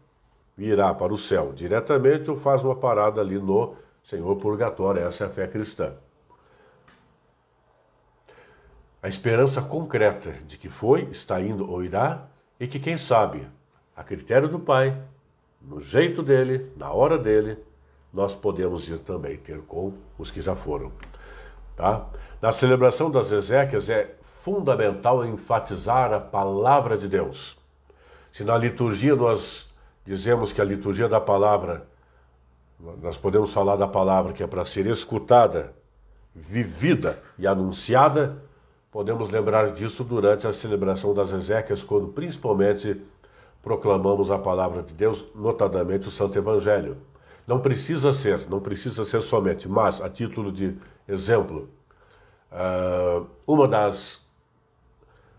irá para o céu diretamente ou faz uma parada ali no Senhor Purgatório. Essa é a fé cristã. A esperança concreta de que foi, está indo ou irá, e que quem sabe, a critério do Pai, no jeito dele, na hora dele, nós podemos ir também ter com os que já foram. Tá? Na celebração das exéquias é fundamental enfatizar a palavra de Deus. Se na liturgia nós dizemos que a liturgia da palavra, nós podemos falar da palavra que é para ser escutada, vivida e anunciada, podemos lembrar disso durante a celebração das exéquias, quando principalmente proclamamos a palavra de Deus, notadamente o Santo Evangelho. Não precisa ser somente, mas a título de exemplo,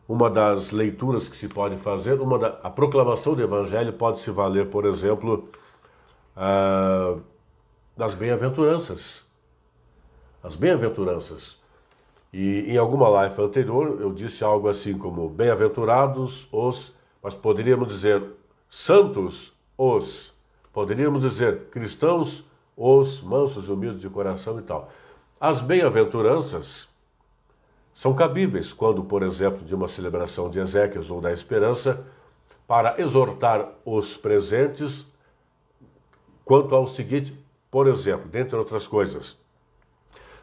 uma das leituras que se pode fazer, a proclamação do Evangelho pode se valer, por exemplo, das bem-aventuranças. As bem-aventuranças. E em alguma live anterior eu disse algo assim como bem-aventurados os, mas poderíamos dizer santos os, poderíamos dizer cristãos os, mansos e humildes de coração e tal. As bem-aventuranças são cabíveis quando, por exemplo, de uma celebração de exéquias ou da esperança, para exortar os presentes quanto ao seguinte, por exemplo, dentre outras coisas,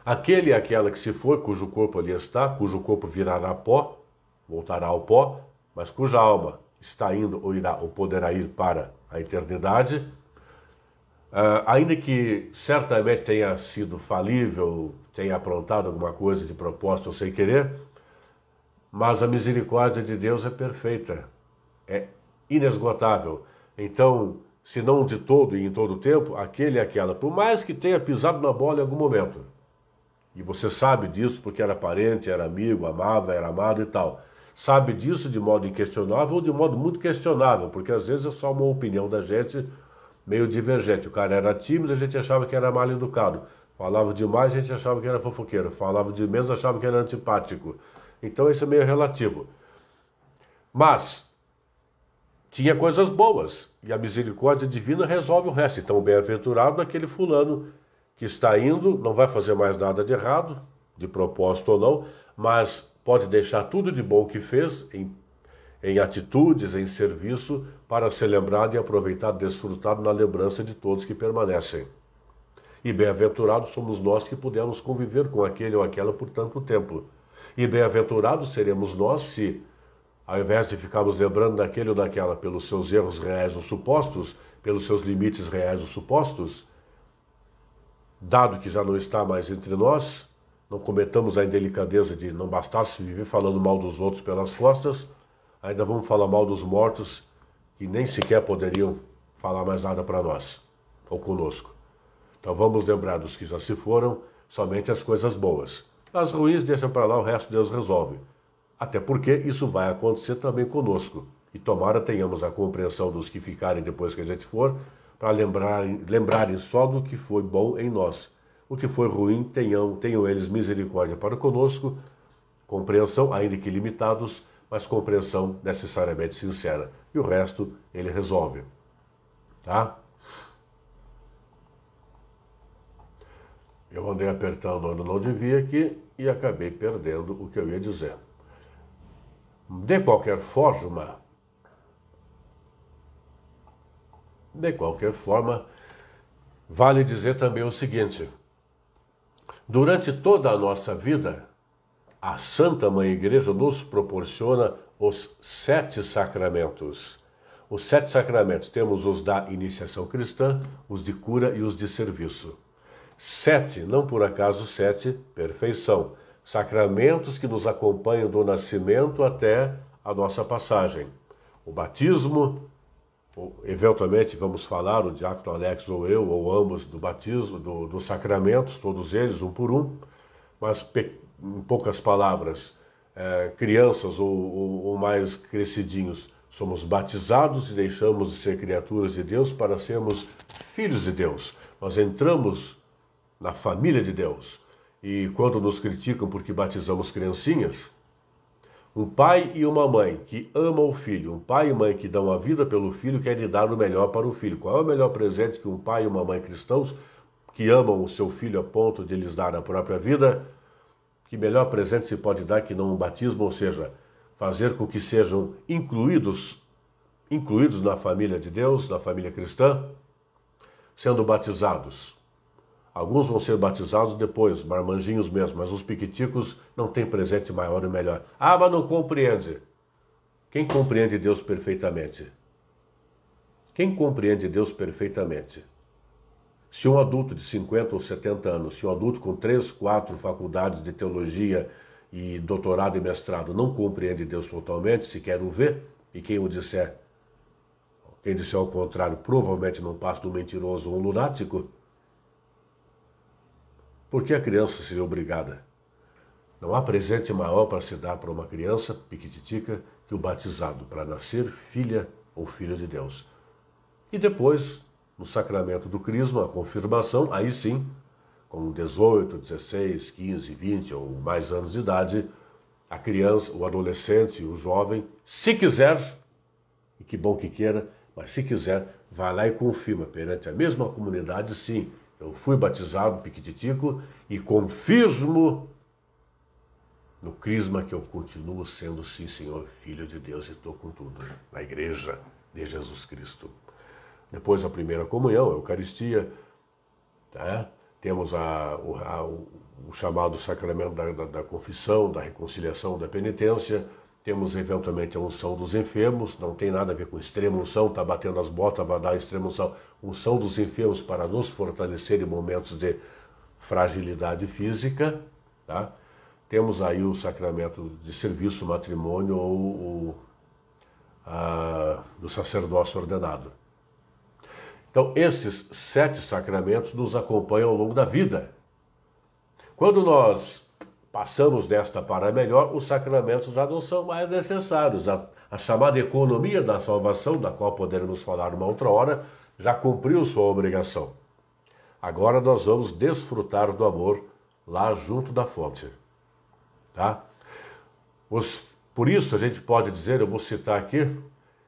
aquele e aquela que se foi, cujo corpo ali está, cujo corpo virará pó, voltará ao pó, mas cuja alma está indo ou irá ou poderá ir para a eternidade, Ainda que certamente tenha sido falível, tenha aprontado alguma coisa de propósito ou sem querer, mas a misericórdia de Deus é perfeita, é inesgotável. Então, se não de todo e em todo tempo, aquele e aquela, por mais que tenha pisado na bola em algum momento, e você sabe disso porque era parente, era amigo, amava, era amado e tal, sabe disso de modo inquestionável ou de modo muito questionável, porque às vezes é só uma opinião da gente meio divergente. O cara era tímido, a gente achava que era mal educado. Falava demais, a gente achava que era fofoqueiro. Falava de menos, achava que era antipático. Então isso é meio relativo. Mas tinha coisas boas, e a misericórdia divina resolve o resto. Então, bem-aventurado aquele fulano que está indo, não vai fazer mais nada de errado, de propósito ou não, mas pode deixar tudo de bom que fez em atitudes, em serviço, para ser lembrado e aproveitado, desfrutado na lembrança de todos que permanecem. E bem-aventurados somos nós que pudemos conviver com aquele ou aquela por tanto tempo. E bem-aventurados seremos nós se, ao invés de ficarmos lembrando daquele ou daquela pelos seus erros reais ou supostos, pelos seus limites reais ou supostos, dado que já não está mais entre nós, não cometamos a indelicadeza de não bastasse viver falando mal dos outros pelas costas, ainda vamos falar mal dos mortos que nem sequer poderiam falar mais nada para nós ou conosco. Então vamos lembrar dos que já se foram, somente as coisas boas. As ruins deixa para lá, o resto Deus resolve. Até porque isso vai acontecer também conosco. E tomara tenhamos a compreensão dos que ficarem depois que a gente for, para lembrarem só do que foi bom em nós. O que foi ruim, tenham eles misericórdia para conosco, compreensão, ainda que limitados, mas compreensão necessariamente sincera. E o resto ele resolve. Tá? Eu andei apertando onde não devia aqui e acabei perdendo o que eu ia dizer. De qualquer forma, vale dizer também o seguinte: durante toda a nossa vida, a Santa Mãe Igreja nos proporciona os 7 sacramentos. Os 7 sacramentos, temos os da iniciação cristã, os de cura e os de serviço. 7, não por acaso 7, perfeição. Sacramentos que nos acompanham do nascimento até a nossa passagem. O batismo, eventualmente vamos falar, o diácono Alex ou eu, ou ambos, do batismo, dos sacramentos, todos eles, um por um, mas em poucas palavras, crianças ou mais crescidinhos, somos batizados e deixamos de ser criaturas de Deus para sermos filhos de Deus. Nós entramos na família de Deus. E quando nos criticam porque batizamos criancinhas, um pai e uma mãe que amam o filho, um pai e mãe que dão a vida pelo filho, querem dar o melhor para o filho. Qual é o melhor presente que um pai e uma mãe cristãos, que amam o seu filho a ponto de lhes dar a própria vida, que melhor presente se pode dar que não um batismo, ou seja, fazer com que sejam incluídos na família de Deus, na família cristã, sendo batizados. Alguns vão ser batizados depois, marmanjinhos mesmo, mas os piquiticos não têm presente maior e melhor. Ah, mas não compreende. Quem compreende Deus perfeitamente? Quem compreende Deus perfeitamente? Se um adulto de 50 ou 70 anos, se um adulto com 3, 4 faculdades de teologia e doutorado e mestrado não compreende Deus totalmente, se quer o ver, e quem disser ao contrário, provavelmente não passa de um mentiroso ou um lunático, por que a criança seria obrigada? Não há presente maior para se dar para uma criança piquititica que o batizado, para nascer filha ou filho de Deus. E depois, no sacramento do crisma, a confirmação, aí sim, com 18, 16, 15, 20 ou mais anos de idade, a criança, o adolescente, o jovem, se quiser, e que bom que queira, mas se quiser, vai lá e confirma perante a mesma comunidade, sim, eu fui batizado piquititico e confirmo no crisma que eu continuo sendo, sim, Senhor, Filho de Deus, e estou com tudo na Igreja de Jesus Cristo. Depois a primeira comunhão, a Eucaristia, tá? Temos o chamado sacramento da confissão, da reconciliação, da penitência, temos eventualmente a unção dos enfermos, não tem nada a ver com extrema unção, está batendo as botas, vai dar extrema unção. Unção dos enfermos para nos fortalecer em momentos de fragilidade física, tá? Temos aí o sacramento de serviço, matrimônio ou do sacerdócio ordenado. Então, esses 7 sacramentos nos acompanham ao longo da vida. Quando nós passamos desta para melhor, os sacramentos já não são mais necessários. A chamada economia da salvação, da qual poderemos falar uma outra hora, já cumpriu sua obrigação. Agora nós vamos desfrutar do amor lá junto da fonte. Tá? Por isso a gente pode dizer, eu vou citar aqui,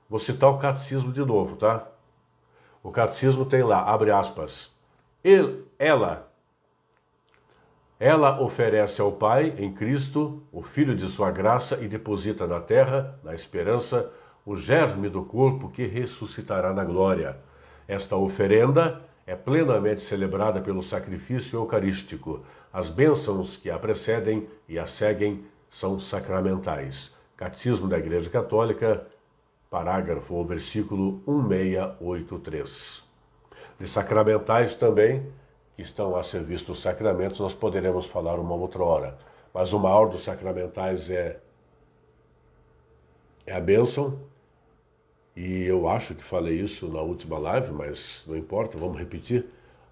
vou citar o catecismo de novo, tá? O catecismo tem lá, abre aspas, ela oferece ao Pai, em Cristo, o Filho de sua graça e deposita na terra, na esperança, o germe do corpo que ressuscitará na glória. Esta oferenda é plenamente celebrada pelo sacrifício eucarístico. As bênçãos que a precedem e a seguem são sacramentais. Catecismo da Igreja Católica, parágrafo ou versículo 1683. De sacramentais também, que estão a serviço dos sacramentos, nós poderemos falar uma outra hora. Mas o maior dos sacramentais é a bênção, e eu acho que falei isso na última live, mas não importa, vamos repetir.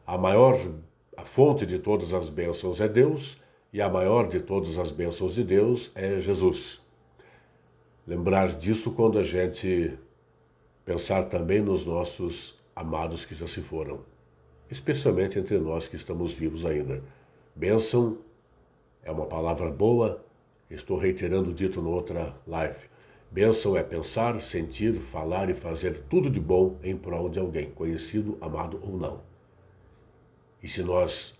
A fonte de todas as bênçãos é Deus, e a maior de todas as bênçãos de Deus é Jesus. Lembrar disso quando a gente pensar também nos nossos amados que já se foram, especialmente entre nós que estamos vivos ainda. Bênção é uma palavra boa, estou reiterando o dito na outra live. Bênção é pensar, sentir, falar e fazer tudo de bom em prol de alguém, conhecido, amado ou não. E se nós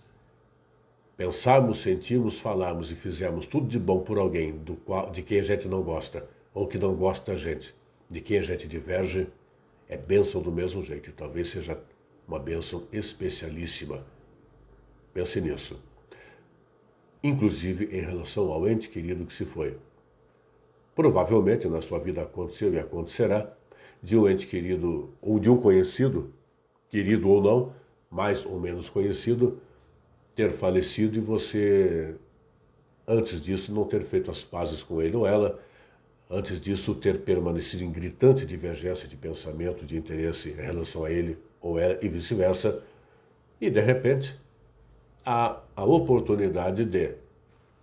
pensarmos, sentirmos, falarmos e fizermos tudo de bom por alguém de quem a gente não gosta, ou que não gosta da gente, de quem a gente diverge, é bênção do mesmo jeito. E talvez seja uma bênção especialíssima. Pense nisso. Inclusive em relação ao ente querido que se foi. Provavelmente na sua vida aconteceu e acontecerá, de um ente querido ou de um conhecido, querido ou não, mais ou menos conhecido, ter falecido e você, antes disso, não ter feito as pazes com ele ou ela, antes disso, ter permanecido em gritante divergência de pensamento, de interesse em relação a ele ou ela e vice-versa, e de repente há a oportunidade de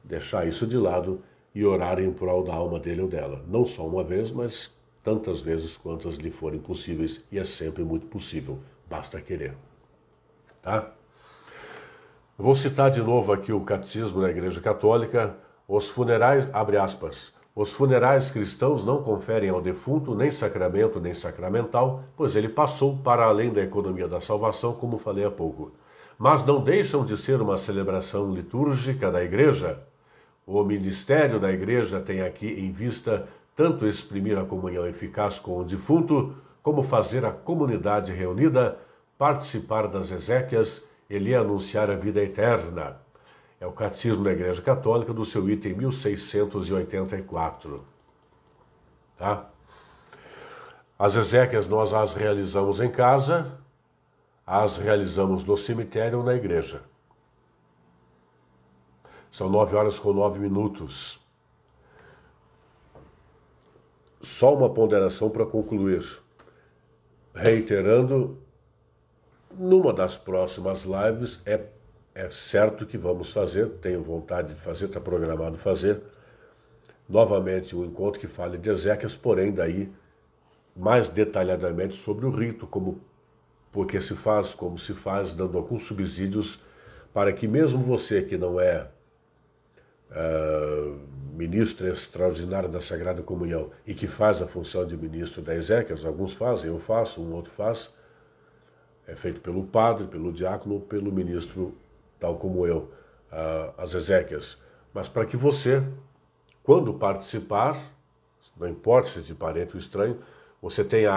deixar isso de lado e orar em prol da alma dele ou dela. Não só uma vez, mas tantas vezes quantas lhe forem possíveis, e é sempre muito possível, basta querer. Tá? Vou citar de novo aqui o Catecismo da Igreja Católica. Os funerais, abre aspas, os funerais cristãos não conferem ao defunto nem sacramento nem sacramental, pois ele passou para além da economia da salvação, como falei há pouco. Mas não deixam de ser uma celebração litúrgica da Igreja. O ministério da Igreja tem aqui em vista tanto exprimir a comunhão eficaz com o defunto, como fazer a comunidade reunida participar das exéquias e lhe anunciar a vida eterna. É o Catecismo da Igreja Católica, do seu item 1684. Tá? As exéquias nós as realizamos em casa, as realizamos no cemitério ou na igreja. São 9h09. Só uma ponderação para concluir. Reiterando, numa das próximas lives, é certo que vamos fazer, tenho vontade de fazer, está programado fazer, novamente um encontro que fale de exéquias, porém daí mais detalhadamente sobre o rito, porque se faz, como se faz, dando alguns subsídios para que mesmo você que não é ministro extraordinário da Sagrada Comunhão e que faz a função de ministro da exéquias, alguns fazem, eu faço, um outro faz, é feito pelo padre, pelo diácono, pelo ministro, tal como eu, as exéquias. Mas para que você, quando participar, não importa se é de parente ou estranho, você tenha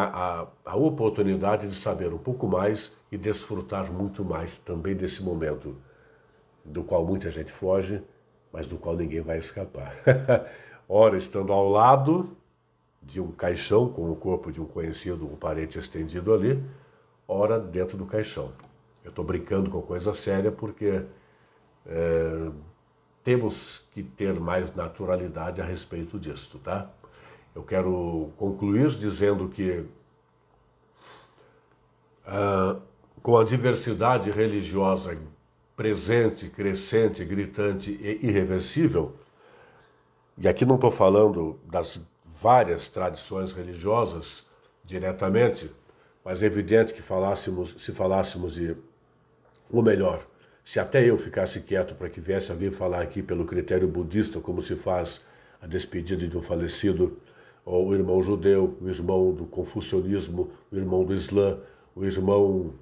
a oportunidade de saber um pouco mais e desfrutar muito mais também desse momento, do qual muita gente foge, mas do qual ninguém vai escapar. ora estando ao lado de um caixão com o corpo de um conhecido, um parente estendido ali, ora dentro do caixão. Eu estou brincando com coisa séria porque temos que ter mais naturalidade a respeito disso, tá? Eu quero concluir dizendo que com a diversidade religiosa presente, crescente, gritante e irreversível, e aqui não estou falando das várias tradições religiosas diretamente, mas é evidente que se falássemos de, ou melhor, se até eu ficasse quieto para que viesse alguém falar aqui pelo critério budista, como se faz a despedida de um falecido, ou o irmão judeu, o irmão do confucionismo, o irmão do Islã, o irmão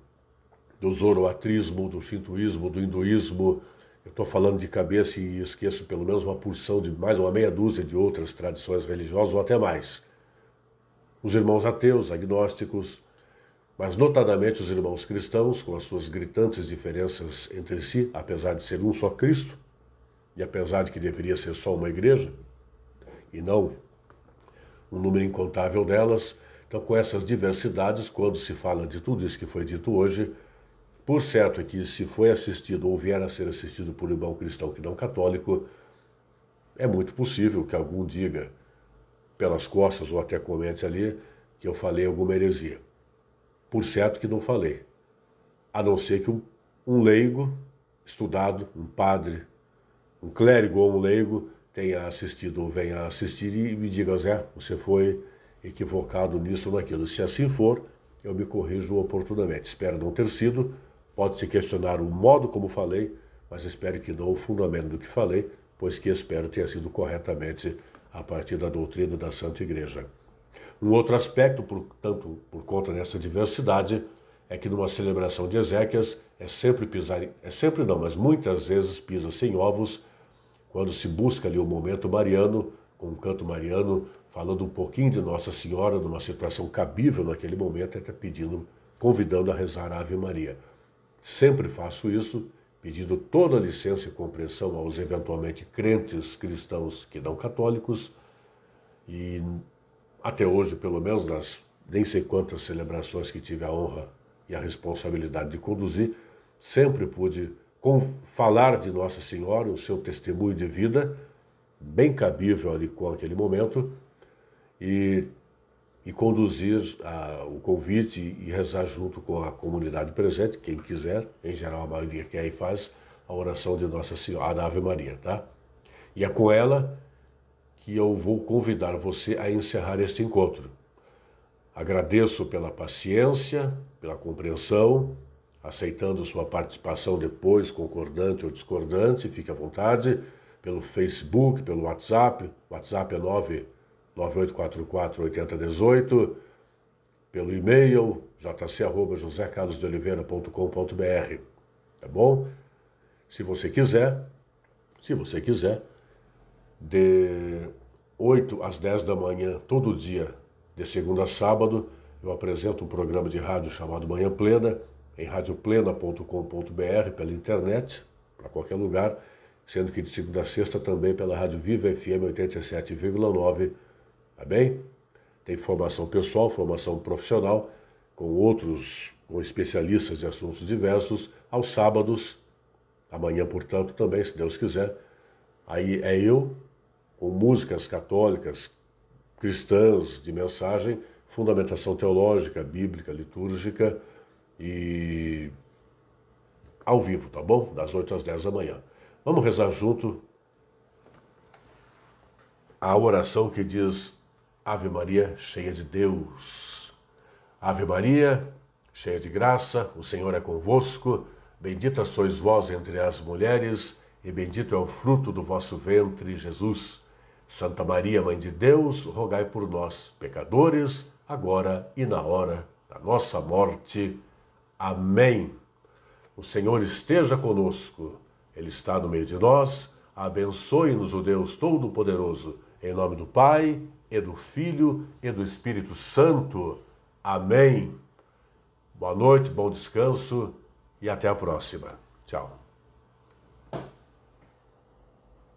do zoroatrismo, do shintoísmo, do hinduísmo. Eu estou falando de cabeça e esqueço pelo menos uma porção de mais uma meia dúzia de outras tradições religiosas, ou até mais. Os irmãos ateus, agnósticos, mas notadamente os irmãos cristãos, com as suas gritantes diferenças entre si, apesar de ser um só Cristo, e apesar de que deveria ser só uma igreja, e não um número incontável delas. Então, com essas diversidades, quando se fala de tudo isso que foi dito hoje, por certo é que se foi assistido ou vier a ser assistido por um irmão cristão que não católico, é muito possível que algum diga pelas costas ou até comente ali que eu falei alguma heresia. Por certo que não falei, a não ser que um leigo estudado, um padre, um clérigo ou um leigo tenha assistido ou venha a assistir e me diga: Zé, você foi equivocado nisso ou naquilo. Se assim for, eu me corrijo oportunamente. Espero não ter sido. Pode-se questionar o modo como falei, mas espero que não o fundamento do que falei, pois que espero ter sido corretamente a partir da doutrina da Santa Igreja. Um outro aspecto, portanto, por conta dessa diversidade, é que numa celebração de Ezequias mas muitas vezes pisa-se em ovos, quando se busca ali o momento mariano, com um canto mariano, falando um pouquinho de Nossa Senhora, numa situação cabível naquele momento, até convidando a rezar a Ave Maria. Sempre faço isso, pedindo toda a licença e compreensão aos eventualmente crentes cristãos que não católicos, e até hoje, pelo menos nas nem sei quantas celebrações que tive a honra e a responsabilidade de conduzir, sempre pude falar de Nossa Senhora, o seu testemunho de vida, bem cabível ali com aquele momento, e conduzir o convite e rezar junto com a comunidade presente, quem quiser, em geral a maioria que aí faz, a oração de Nossa Senhora, da Ave Maria, tá? E é com ela que eu vou convidar você a encerrar este encontro. Agradeço pela paciência, pela compreensão, aceitando sua participação depois, concordante ou discordante, fique à vontade, pelo Facebook, pelo WhatsApp, WhatsApp é 998448018, pelo e-mail jc@josecarlosdeoliveira.com.br, tá bom? Se você quiser, de 8 às 10 da manhã, todo dia, de segunda a sábado, eu apresento um programa de rádio chamado Manhã Plena, em radioplena.com.br, pela internet, para qualquer lugar, sendo que de segunda a sexta também pela Rádio Viva FM 87,9, tá bem? Tem formação pessoal, formação profissional, com especialistas de assuntos diversos, aos sábados, amanhã, portanto, também, se Deus quiser. Aí é eu, com músicas católicas, cristãs, de mensagem, fundamentação teológica, bíblica, litúrgica, e ao vivo, tá bom? Das 8 às 10 da manhã. Vamos rezar junto a oração que diz: Ave Maria, cheia de Deus. Ave Maria, cheia de graça, o Senhor é convosco. Bendita sois vós entre as mulheres, e bendito é o fruto do vosso ventre, Jesus. Santa Maria, Mãe de Deus, rogai por nós, pecadores, agora e na hora da nossa morte. Amém. O Senhor esteja conosco, Ele está no meio de nós. Abençoe-nos o Deus Todo-Poderoso, em nome do Pai, e do Filho, e do Espírito Santo. Amém. Boa noite, bom descanso e até a próxima. Tchau.